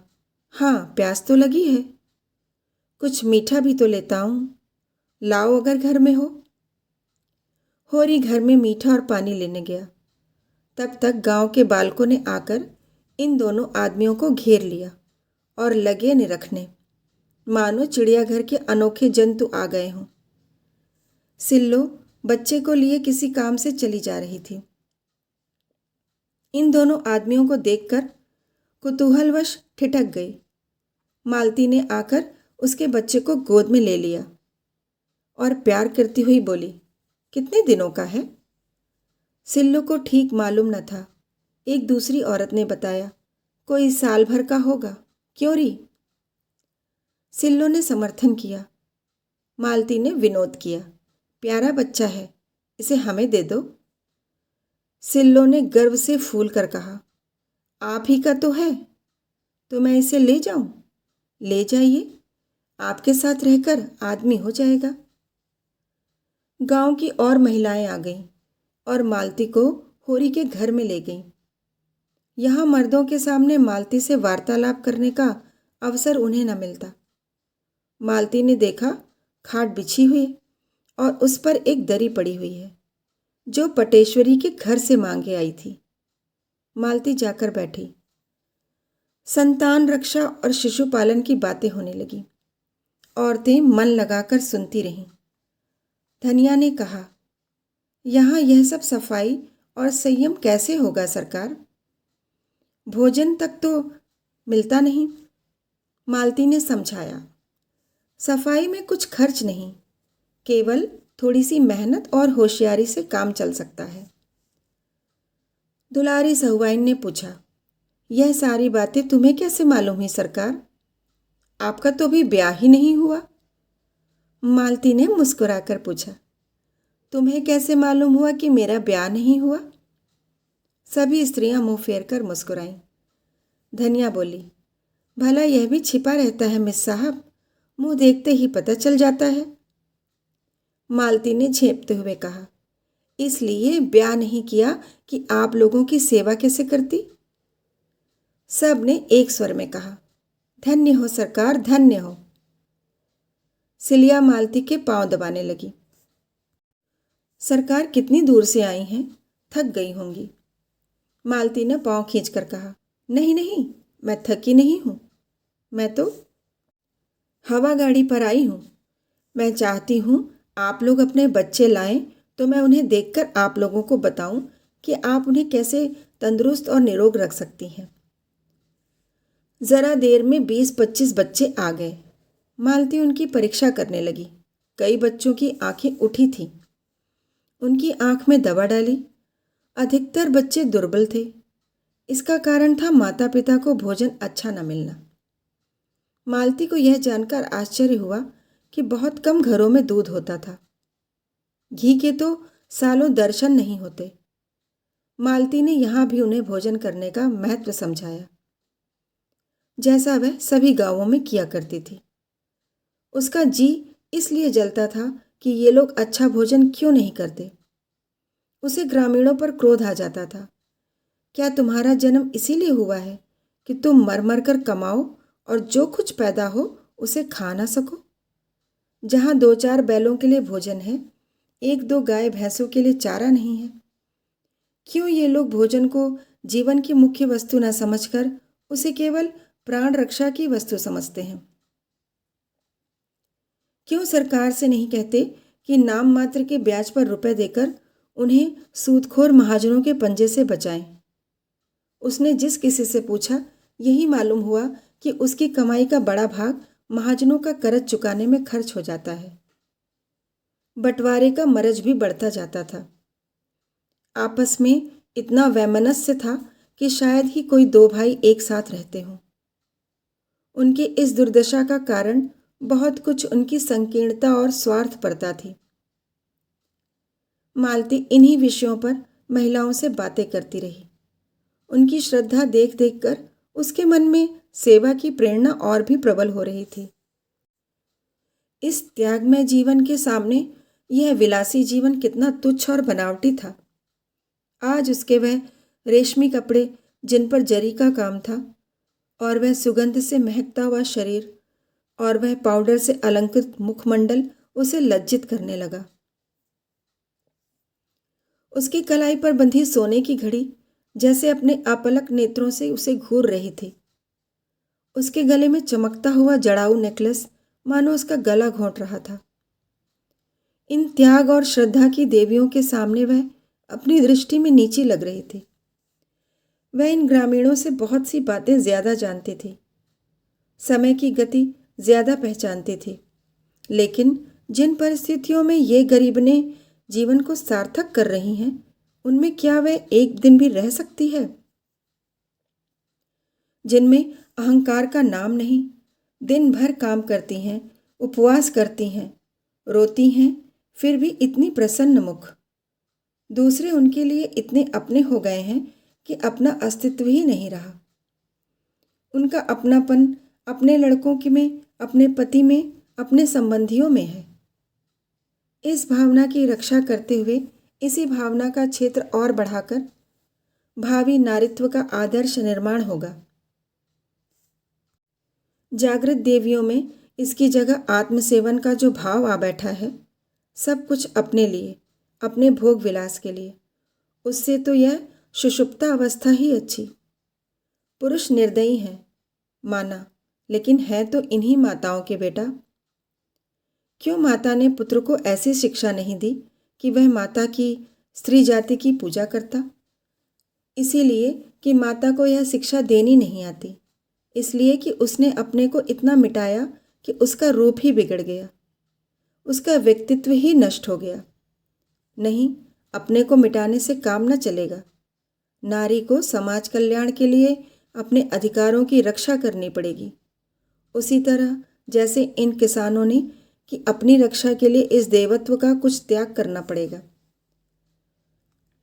हाँ, प्यास तो लगी है। कुछ मीठा भी तो लेता हूं, लाओ अगर घर में हो। होरी घर में मीठा और पानी लेने गया। तब तक गांव के बालकों ने आकर इन दोनों आदमियों को घेर लिया और लगे निरखने, मानो चिड़ियाघर के अनोखे जंतु आ गए हों। सिल्लो बच्चे को लिए किसी काम से चली जा रही थी। इन दोनों आदमियों को देखकर कुतूहलवश ठिठक गई। मालती ने आकर उसके बच्चे को गोद में ले लिया और प्यार करती हुई बोली, कितने दिनों का है? सिल्लो को ठीक मालूम न था। एक दूसरी औरत ने बताया, कोई साल भर का होगा। क्यों री? सिल्लो ने समर्थन किया। मालती ने विनोद किया, प्यारा बच्चा है, इसे हमें दे दो। सिल्लो ने गर्व से फूल कर कहा, आप ही का तो है, तो मैं इसे ले जाऊं? ले जाइए, आपके साथ रहकर आदमी हो जाएगा। गांव की और महिलाएं आ गईं और मालती को होरी के घर में ले गईं। यहाँ मर्दों के सामने मालती से वार्तालाप करने का अवसर उन्हें न मिलता। मालती ने देखा खाट बिछी हुई और उस पर एक दरी पड़ी हुई है जो पटेश्वरी के घर से मांगे आई थी। मालती जाकर बैठी। संतान रक्षा और शिशु पालन की बातें होने लगी। औरतें मन लगाकर सुनती रहीं। धनिया ने कहा, यहाँ यह सब सफाई और संयम कैसे होगा सरकार? भोजन तक तो मिलता नहीं। मालती ने समझाया, सफाई में कुछ खर्च नहीं, केवल थोड़ी सी मेहनत और होशियारी से काम चल सकता है। दुलारी सहुआइन ने पूछा, यह सारी बातें तुम्हें कैसे मालूम हुई सरकार? आपका तो भी ब्याह ही नहीं हुआ। मालती ने मुस्कुराकर पूछा, तुम्हें कैसे मालूम हुआ कि मेरा ब्याह नहीं हुआ? सभी स्त्रियां मुंह फेर कर मुस्कुराईं। धनिया बोली, भला यह भी छिपा रहता है मिस साहब, मुंह देखते ही पता चल जाता है। मालती ने झेपते हुए कहा, इसलिए ब्याह नहीं किया कि आप लोगों की सेवा कैसे करती? सब ने एक स्वर में कहा, धन्य हो सरकार, धन्य हो। सिलिया मालती के पांव दबाने लगी। सरकार कितनी दूर से आई हैं, थक गई होंगी। मालती ने पांव खींचकर कहा, नहीं नहीं, मैं थकी नहीं हूं, मैं तो हवा गाड़ी पर आई हूं। मैं चाहती हूं आप लोग अपने बच्चे लाएं तो मैं उन्हें देखकर आप लोगों को बताऊं कि आप उन्हें कैसे तंदुरुस्त और निरोग रख सकती हैं। जरा देर में 20-25 बच्चे आ गए। मालती उनकी परीक्षा करने लगी। कई बच्चों की आंखें उठी थीं। उनकी आंख में दवा डाली। अधिकतर बच्चे दुर्बल थे। इसका कारण था माता पिता को भोजन अच्छा न मिलना। मालती को यह जानकर आश्चर्य हुआ कि बहुत कम घरों में दूध होता था। घी के तो सालों दर्शन नहीं होते। मालती ने यहाँ भी उन्हें भोजन करने का महत्व समझाया, जैसा वह सभी गांवों में किया करती थी। उसका जी इसलिए जलता था कि ये लोग अच्छा भोजन क्यों नहीं करते। उसे ग्रामीणों पर क्रोध आ जाता था। क्या तुम्हारा जन्म इसीलिए हुआ है कि तुम मर मर कर कमाओ और जो कुछ पैदा हो उसे खा ना सको? जहाँ 2-4 बैलों के लिए भोजन है, 1-2 गाय भैंसों के लिए चारा नहीं है। क्यों ये लोग भोजन को जीवन की मुख्य वस्तु न समझकर उसे केवल प्राण रक्षा की वस्तु समझते हैं? क्यों सरकार से नहीं कहते कि नाम मात्र के ब्याज पर रुपए देकर उन्हें सूदखोर महाजनों के पंजे से बचाएं? उसने जिस किसी से पूछा, यही मालूम हुआ कि उसकी कमाई का बड़ा भाग महाजनों का कर्ज चुकाने में खर्च हो जाता है। बंटवारे का मरज भी बढ़ता जाता था। आपस में इतना वैमनस्य था कि शायद ही कोई 2 भाई एक साथ रहते हों। उनकी इस दुर्दशा का कारण बहुत कुछ उनकी संकीर्णता और स्वार्थपरता थी। मालती इन्हीं विषयों पर महिलाओं से बातें करती रही। उनकी श्रद्धा देख देख कर उसके मन में सेवा की प्रेरणा और भी प्रबल हो रही थी। इस त्यागमय जीवन के सामने यह विलासी जीवन कितना तुच्छ और बनावटी था। आज उसके वह रेशमी कपड़े जिन पर जरी का काम था, और वह सुगंध से महकता हुआ शरीर, और वह पाउडर से अलंकृत मुखमंडल उसे लज्जित करने लगा। उसकी कलाई पर बंधी सोने की घड़ी जैसे अपने अपलक नेत्रों से उसे घूर रही थी। उसके गले में चमकता हुआ जड़ाऊ नेकलेस मानो उसका गला घोंट रहा था। इन त्याग और श्रद्धा की देवियों के सामने वह अपनी दृष्टि में नीची लग रही थी। वह इन ग्रामीणों से बहुत सी बातें ज्यादा जानती थी, समय की गति ज्यादा पहचानती थी, लेकिन जिन परिस्थितियों में ये गरीबने जीवन को सार्थक कर रही हैं, उनमें क्या वह एक दिन भी रह सकती है? जिनमें अहंकार का नाम नहीं, दिन भर काम करती हैं, उपवास करती हैं, रोती हैं, फिर भी इतनी प्रसन्न मुख। दूसरे उनके लिए इतने अपने हो गए हैं कि अपना अस्तित्व ही नहीं रहा। उनका अपनापन अपने लड़कों की में, अपने पति में, अपने संबंधियों में है। इस भावना की रक्षा करते हुए इसी भावना का क्षेत्र और बढ़ाकर भावी नारीत्व का आदर्श निर्माण होगा। जागृत देवियों में इसकी जगह आत्मसेवन का जो भाव आ बैठा है, सब कुछ अपने लिए, अपने भोग विलास के लिए, उससे तो यह सुषुप्ता अवस्था ही अच्छी। पुरुष निर्दयी हैं, माना, लेकिन है तो इन्हीं माताओं के बेटा। क्यों माता ने पुत्र को ऐसी शिक्षा नहीं दी कि वह माता की स्त्री जाति की पूजा करता? इसीलिए कि माता को यह शिक्षा देनी नहीं आती, इसलिए कि उसने अपने को इतना मिटाया कि उसका रूप ही बिगड़ गया, उसका व्यक्तित्व ही नष्ट हो गया। नहीं, अपने को मिटाने से काम न चलेगा। नारी को समाज कल्याण के लिए अपने अधिकारों की रक्षा करनी पड़ेगी, उसी तरह जैसे इन किसानों ने कि अपनी रक्षा के लिए इस देवत्व का कुछ त्याग करना पड़ेगा।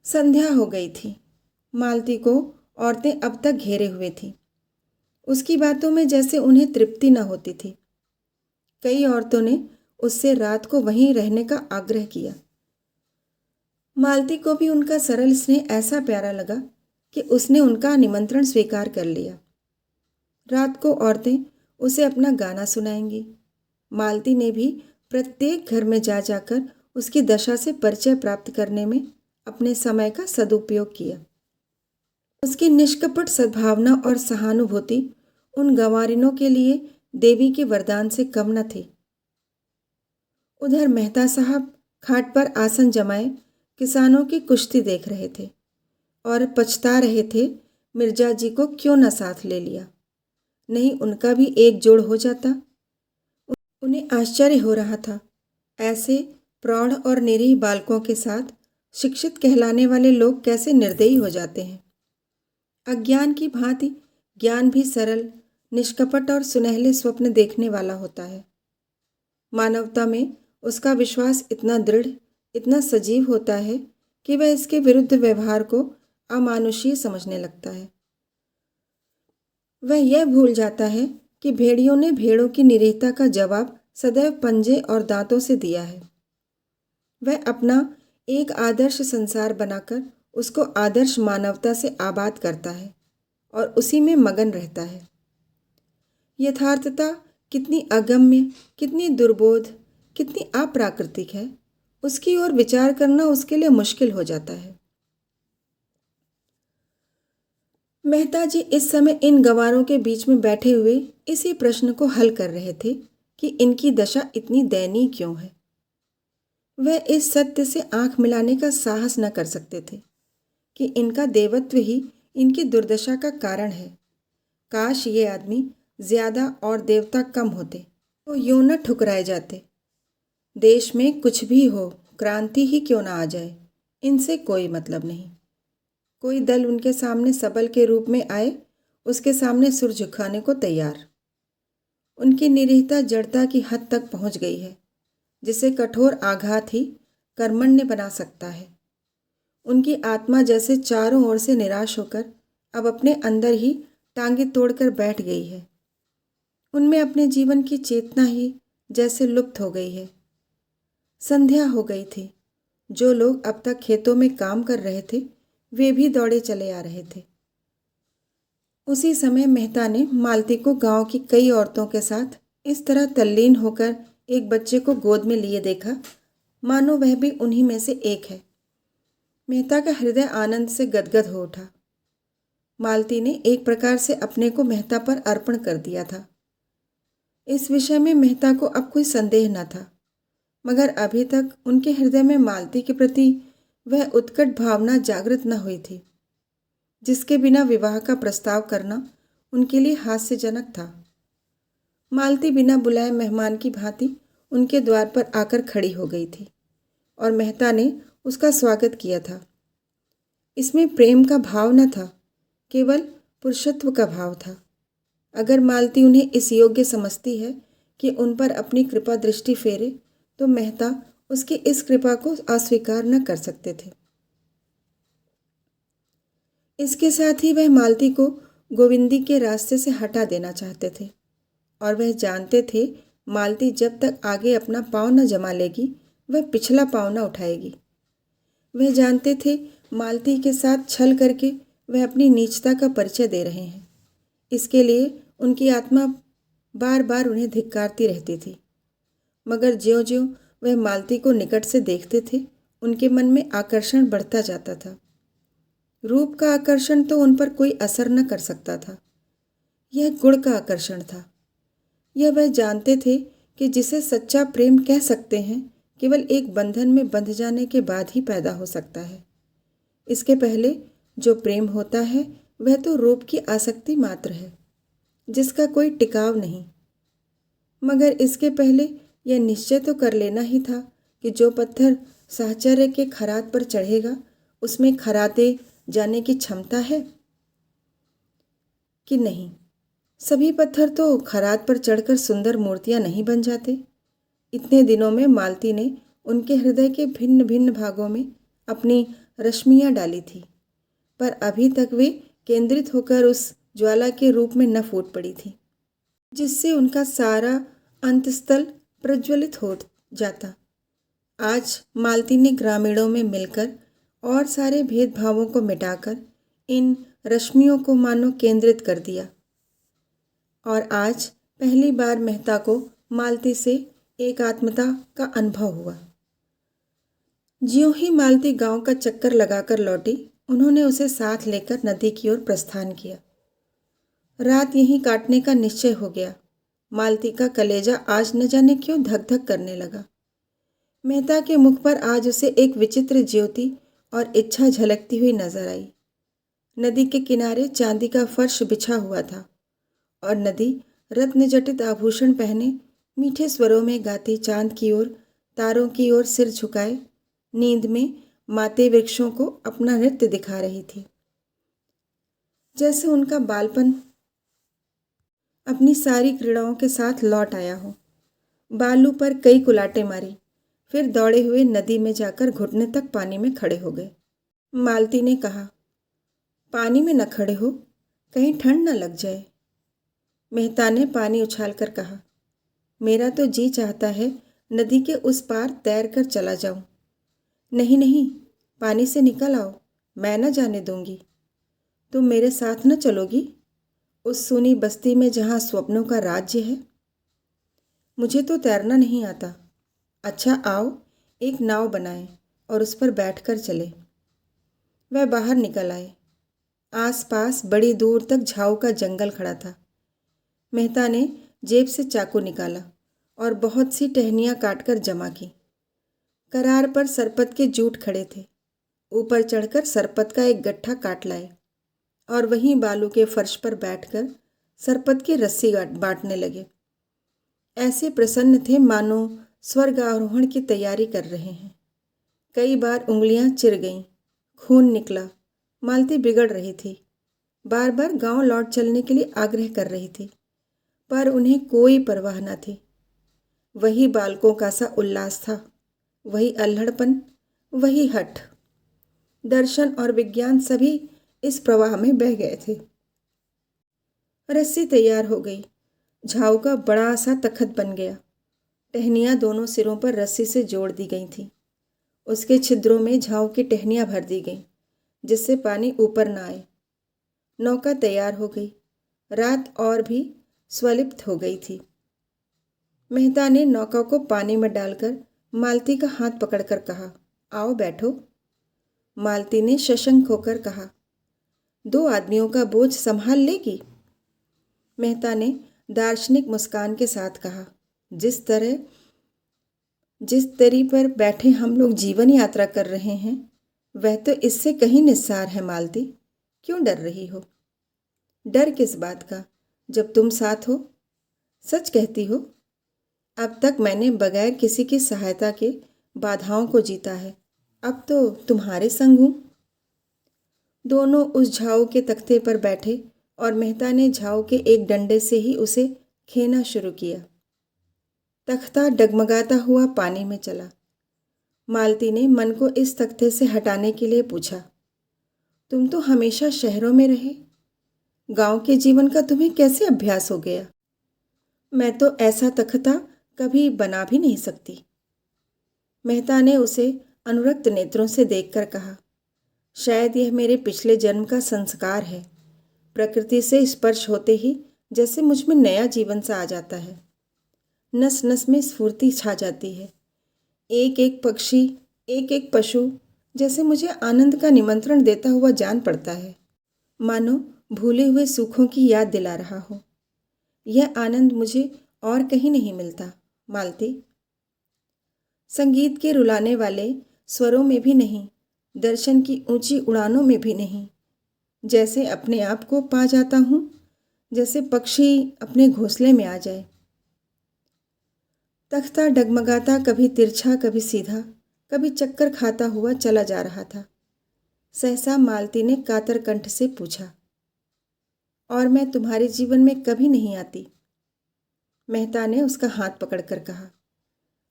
संध्या हो गई थी। मालती को औरतें अब तक घेरे हुए थीं। उसकी बातों में जैसे उन्हें तृप्ति न होती थी। कई औरतों ने उससे रात को वहीं रहने का आग्रह किया। मालती को भी उनका सरल स्नेह ऐसा प्यारा लगा कि उसने उनका निमंत्रण स्वीकार कर लिया। रात को औरतें उसे अपना गाना सुनाएंगी। मालती ने भी प्रत्येक घर में जा जाकर उसकी दशा से परिचय प्राप्त करने में अपने समय का सदुपयोग किया। उसकी निष्कपट सद्भावना और सहानुभूति उन गंवारिनों के लिए देवी के वरदान से कम न थी। उधर मेहता साहब खाट पर आसन जमाए किसानों की कुश्ती देख रहे थे और पछता रहे थे मिर्जा जी को क्यों न साथ ले लिया, नहीं उनका भी एक जोड़ हो जाता। उन्हें आश्चर्य हो रहा था, ऐसे प्रौढ़ और निरीह बालकों के साथ शिक्षित कहलाने वाले लोग कैसे निर्दयी हो जाते हैं। अज्ञान की भांति ज्ञान भी सरल, निष्कपट और सुनहले स्वप्न देखने वाला होता है। मानवता में उसका विश्वास इतना दृढ़, इतना सजीव होता है कि वह इसके विरुद्ध व्यवहार को अमानुषीय समझने लगता है। वह यह भूल जाता है कि भेड़ियों ने भेड़ों की निरीहता का जवाब सदैव पंजे और दांतों से दिया है। वह अपना एक आदर्श संसार बनाकर उसको आदर्श मानवता से आबाद करता है और उसी में मगन रहता है। यथार्थता कितनी अगम्य, कितनी दुर्बोध, कितनी अप्राकृतिक है, उसकी ओर विचार करना उसके लिए मुश्किल हो जाता है। मेहता जी इस समय इन गंवारों के बीच में बैठे हुए इसी प्रश्न को हल कर रहे थे कि इनकी दशा इतनी दयनीय क्यों है। वह इस सत्य से आंख मिलाने का साहस न कर सकते थे कि इनका देवत्व ही इनकी दुर्दशा का कारण है। काश ये आदमी ज्यादा और देवता कम होते तो यूं न ठुकराए जाते। देश में कुछ भी हो, क्रांति ही क्यों ना आ जाए, इनसे कोई मतलब नहीं। कोई दल उनके सामने सबल के रूप में आए, उसके सामने सिर झुकाने को तैयार। उनकी निरीहता जड़ता की हद तक पहुंच गई है, जिसे कठोर आघात ही कर्मण्य बना सकता है। उनकी आत्मा जैसे चारों ओर से निराश होकर अब अपने अंदर ही टांगे तोड़कर बैठ गई है। उनमें अपने जीवन की चेतना ही जैसे लुप्त हो गई है। संध्या हो गई थी। जो लोग अब तक खेतों में काम कर रहे थे वे भी दौड़े चले आ रहे थे। उसी समय मेहता ने मालती को गांव की कई औरतों के साथ इस तरह तल्लीन होकर एक बच्चे को गोद में लिए देखा मानो वह भी उन्हीं में से एक है। मेहता का हृदय आनंद से गदगद हो उठा। मालती ने एक प्रकार से अपने को मेहता पर अर्पण कर दिया था। इस विषय में मेहता को अब कोई संदेह न था, मगर अभी तक उनके हृदय में मालती के प्रति वह उत्कट भावना जागृत न हुई थी, जिसके बिना विवाह का प्रस्ताव करना उनके लिए हास्यजनक था। मालती बिना बुलाए मेहमान की भांति उनके द्वार पर आकर खड़ी हो गई थी और मेहता ने उसका स्वागत किया था। इसमें प्रेम का भाव न था, केवल पुरुषत्व का भाव था। अगर मालती उन्हें इस योग्य समझती है कि उन पर अपनी कृपा दृष्टि फेरे, तो मेहता उसकी इस कृपा को अस्वीकार न कर सकते थे। इसके साथ ही वह मालती को गोविंदी के रास्ते से हटा देना चाहते थे और वह जानते थे मालती जब तक आगे अपना पांव न जमा लेगी वह पिछला पांव न उठाएगी। वह जानते थे मालती के साथ छल करके वह अपनी नीचता का परिचय दे रहे हैं। इसके लिए उनकी आत्मा बार बार उन्हें धिक्कारती रहती थी, मगर ज्यों-ज्यों वह मालती को निकट से देखते थे उनके मन में आकर्षण बढ़ता जाता था। रूप का आकर्षण तो उन पर कोई असर न कर सकता था, यह गुण का आकर्षण था। यह वह जानते थे कि जिसे सच्चा प्रेम कह सकते हैं केवल एक बंधन में बंध जाने के बाद ही पैदा हो सकता है। इसके पहले जो प्रेम होता है वह तो रूप की आसक्ति मात्र है, जिसका कोई टिकाव नहीं। मगर इसके पहले यह निश्चय तो कर लेना ही था कि जो पत्थर साहचर्य के खरात पर चढ़ेगा उसमें खराते जाने की क्षमता है कि नहीं। सभी पत्थर तो खरात पर चढ़कर सुंदर मूर्तियां नहीं बन जाते। इतने दिनों में मालती ने उनके हृदय के भिन्न भिन्न भागों में अपनी रश्मियां डाली थी, पर अभी तक वे केंद्रित होकर उस ज्वाला के रूप में न फूट पड़ी थी, जिससे उनका सारा अंतस्थल प्रज्वलित हो जाता। आज मालती ने ग्रामीणों में मिलकर और सारे भेदभावों को मिटाकर इन रश्मियों को मानो केंद्रित कर दिया। और आज पहली बार मेहता को मालती से एकात्मता का अनुभव हुआ। ज्यों ही मालती गांव का चक्कर लगाकर लौटी, उन्होंने उसे साथ लेकर नदी की ओर प्रस्थान किया। रात यहीं काटने का निश्चय हो गया। मालती का कलेजा आज न जाने क्यों धक धक करने लगा। मेहता के मुख पर आज उसे एक विचित्र ज्योति और इच्छा झलकती हुई नजर आई। नदी के किनारे चांदी का फर्श बिछा हुआ था और नदी रत्न जटित आभूषण पहने मीठे स्वरों में गाती चांद की ओर, तारों की ओर सिर झुकाए नींद में माते वृक्षों को अपना नृत्य दिखा रही थी। जैसे उनका बालपन अपनी सारी क्रीड़ाओं के साथ लौट आया हो। बालू पर कई कुलाटे मारी, फिर दौड़े हुए नदी में जाकर घुटने तक पानी में खड़े हो गए। मालती ने कहा, पानी में न खड़े हो, कहीं ठंड न लग जाए। मेहता ने पानी उछालकर कहा, मेरा तो जी चाहता है नदी के उस पार तैर कर चला जाऊं। नहीं नहीं, पानी से निकल आओ, मैं न जाने दूंगी। तुम मेरे साथ न चलोगी उस सूनी बस्ती में जहां स्वप्नों का राज्य है? मुझे तो तैरना नहीं आता। अच्छा आओ, एक नाव बनाएं और उस पर बैठकर चले। वह बाहर निकल आए। आसपास बड़ी दूर तक झाऊ का जंगल खड़ा था। मेहता ने जेब से चाकू निकाला और बहुत सी टहनियाँ काटकर जमा की। करार पर सरपत के जूट खड़े थे। ऊपर चढ़कर सरपत का एक गट्ठा काट लाए और वहीं बालू के फर्श पर बैठकर सरपत की रस्सी बांटने लगे। ऐसे प्रसन्न थे मानो स्वर्ग आरोहण की तैयारी कर रहे हैं। कई बार उंगलियां चिर गईं, खून निकला। मालती बिगड़ रही थी, बार बार गांव लौट चलने के लिए आग्रह कर रही थी, पर उन्हें कोई परवाह न थी। वही बालकों का सा उल्लास था, वही अल्हड़पन, वही हठ। दर्शन और विज्ञान सभी इस प्रवाह में बह गए थे। रस्सी तैयार हो गई। झाऊ का बड़ा सा तख्त बन गया। टहनियाँ दोनों सिरों पर रस्सी से जोड़ दी गई थीं। उसके छिद्रों में झाऊ की टहनियाँ भर दी गईं, जिससे पानी ऊपर न आए। नौका तैयार हो गई। रात और भी स्वलिप्त हो गई थी। मेहता ने नौका को पानी में डालकर मालती का हाथ पकड़कर कहा, आओ बैठो। मालती ने सशंक होकर कहा, 2 आदमियों का बोझ संभाल लेगी? मेहता ने दार्शनिक मुस्कान के साथ कहा, जिस तरी पर बैठे हम लोग जीवन यात्रा कर रहे हैं वह तो इससे कहीं निस्सार है। मालती, क्यों डर रही हो? डर किस बात का, जब तुम साथ हो? सच कहती हो? अब तक मैंने बगैर किसी की सहायता के बाधाओं को जीता है, अब तो तुम्हारे संग हूँ। दोनों उस झाऊ के तख्ते पर बैठे और मेहता ने झाऊ के एक डंडे से ही उसे खेना शुरू किया। तख्ता डगमगाता हुआ पानी में चला। मालती ने मन को इस तख्ते से हटाने के लिए पूछा, तुम तो हमेशा शहरों में रहे, गांव के जीवन का तुम्हें कैसे अभ्यास हो गया? मैं तो ऐसा तख्ता कभी बना भी नहीं सकती। मेहता ने उसे अनुरक्त नेत्रों से देखकर कहा, शायद यह मेरे पिछले जन्म का संस्कार है। प्रकृति से स्पर्श होते ही जैसे मुझ में नया जीवन सा आ जाता है। नस नस में स्फूर्ति छा जाती है। एक एक पक्षी, एक एक पशु जैसे मुझे आनंद का निमंत्रण देता हुआ जान पड़ता है, मानो भूले हुए सुखों की याद दिला रहा हो। यह आनंद मुझे और कहीं नहीं मिलता, मालती। संगीत के रुलाने वाले स्वरों में भी नहीं, दर्शन की ऊंची उड़ानों में भी नहीं। जैसे अपने आप को पा जाता हूँ, जैसे पक्षी अपने घोंसले में आ जाए। तख्ता डगमगाता कभी तिरछा कभी सीधा, कभी चक्कर खाता हुआ चला जा रहा था। सहसा मालती ने कातर कंठ से पूछा, और मैं तुम्हारे जीवन में कभी नहीं आती? मेहता ने उसका हाथ पकड़कर कहा,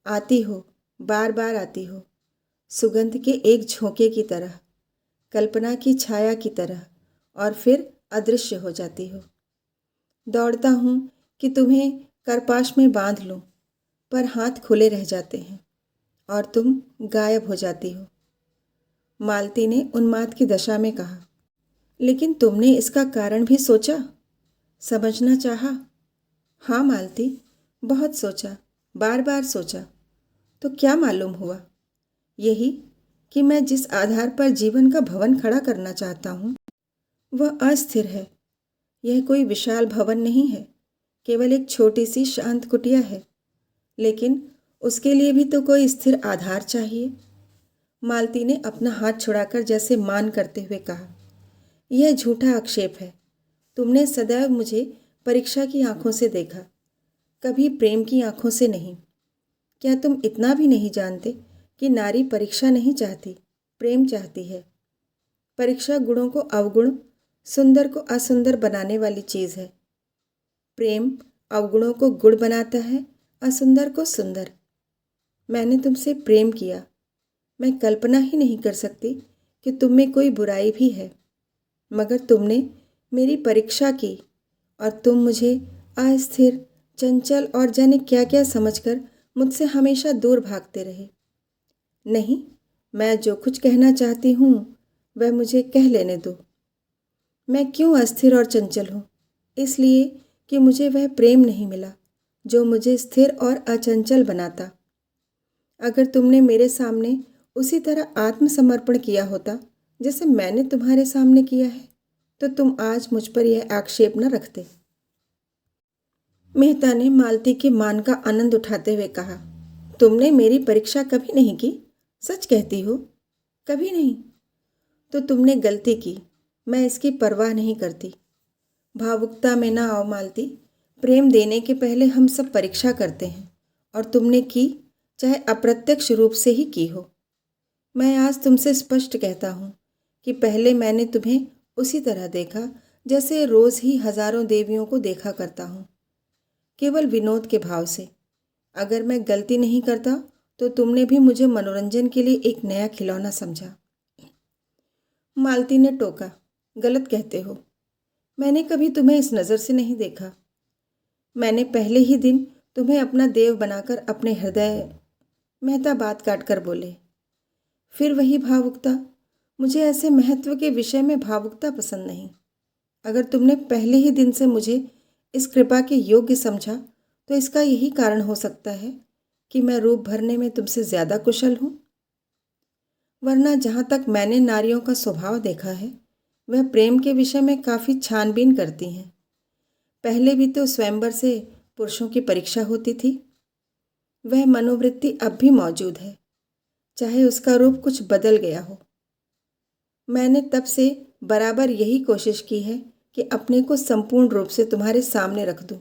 आती हो, बार बार आती हो, सुगंध के एक झोंके की तरह, कल्पना की छाया की तरह, और फिर अदृश्य हो जाती हो। दौड़ता हूँ कि तुम्हें करपाश में बांध लूँ, पर हाथ खुले रह जाते हैं और तुम गायब हो जाती हो। मालती ने उन्माद की दशा में कहा, लेकिन तुमने इसका कारण भी सोचा, समझना चाहा? हाँ मालती, बहुत सोचा, बार बार सोचा। तो क्या मालूम हुआ? यही कि मैं जिस आधार पर जीवन का भवन खड़ा करना चाहता हूँ वह अस्थिर है। यह कोई विशाल भवन नहीं है, केवल एक छोटी सी शांत कुटिया है, लेकिन उसके लिए भी तो कोई स्थिर आधार चाहिए। मालती ने अपना हाथ छुड़ाकर जैसे मान करते हुए कहा, यह झूठा आक्षेप है। तुमने सदैव मुझे परीक्षा की आंखों से देखा, कभी प्रेम की आंखों से नहीं। क्या तुम इतना भी नहीं जानते कि नारी परीक्षा नहीं चाहती, प्रेम चाहती है? परीक्षा गुणों को अवगुण, सुंदर को असुंदर बनाने वाली चीज़ है। प्रेम अवगुणों को गुण बनाता है, असुंदर को सुंदर। मैंने तुमसे प्रेम किया। मैं कल्पना ही नहीं कर सकती कि तुम में कोई बुराई भी है, मगर तुमने मेरी परीक्षा की और तुम मुझे अस्थिर, चंचल और जाने क्या क्या समझकर मुझसे हमेशा दूर भागते रहे। नहीं, मैं जो कुछ कहना चाहती हूँ वह मुझे कह लेने दो। मैं क्यों अस्थिर और चंचल हूँ? इसलिए कि मुझे वह प्रेम नहीं मिला जो मुझे स्थिर और अचंचल बनाता। अगर तुमने मेरे सामने उसी तरह आत्मसमर्पण किया होता जैसे मैंने तुम्हारे सामने किया है, तो तुम आज मुझ पर यह आक्षेप न रखते। मेहता ने मालती के मान का आनंद उठाते हुए कहा, तुमने मेरी परीक्षा कभी नहीं की? सच कहती हो? कभी नहीं? तो तुमने गलती की, मैं इसकी परवाह नहीं करती। भावुकता में ना आओ मालती। प्रेम देने के पहले हम सब परीक्षा करते हैं, और तुमने की, चाहे अप्रत्यक्ष रूप से ही की हो। मैं आज तुमसे स्पष्ट कहता हूँ कि पहले मैंने तुम्हें उसी तरह देखा जैसे रोज़ ही हजारों देवियों को देखा करता हूँ, केवल विनोद के भाव से। अगर मैं गलती नहीं करता तो तुमने भी मुझे मनोरंजन के लिए एक नया खिलौना समझा। मालती ने टोका, गलत कहते हो। मैंने कभी तुम्हें इस नज़र से नहीं देखा। मैंने पहले ही दिन तुम्हें अपना देव बनाकर अपने हृदय। मेहता बात काट कर बोले, फिर वही भावुकता। मुझे ऐसे महत्व के विषय में भावुकता पसंद नहीं। अगर तुमने पहले ही दिन से मुझे इस कृपा के योग्य समझा तो इसका यही कारण हो सकता है कि मैं रूप भरने में तुमसे ज़्यादा कुशल हूँ। वरना जहाँ तक मैंने नारियों का स्वभाव देखा है, वह प्रेम के विषय में काफ़ी छानबीन करती हैं। पहले भी तो स्वयंवर से पुरुषों की परीक्षा होती थी। वह मनोवृत्ति अब भी मौजूद है, चाहे उसका रूप कुछ बदल गया हो। मैंने तब से बराबर यही कोशिश की है कि अपने को संपूर्ण रूप से तुम्हारे सामने रख दूं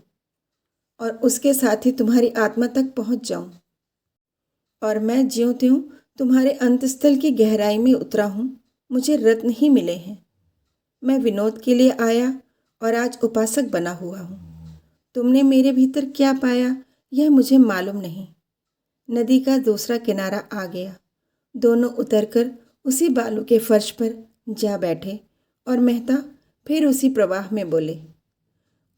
और उसके साथ ही तुम्हारी आत्मा तक पहुंच जाऊं। और मैं ज्यों त्यों तुम्हारे अंतस्थल की गहराई में उतरा हूं। मुझे रत्न ही मिले हैं। मैं विनोद के लिए आया और आज उपासक बना हुआ हूँ। तुमने मेरे भीतर क्या पाया यह मुझे मालूम नहीं। नदी का दूसरा किनारा आ गया। दोनों उतरकर उसी बालू के फर्श पर जा बैठे और मेहता फिर उसी प्रवाह में बोले,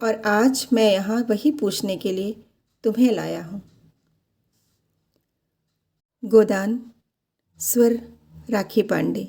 और आज मैं यहाँ वही पूछने के लिए तुम्हें लाया हूँ। गोदान, स्वर राखी पांडे।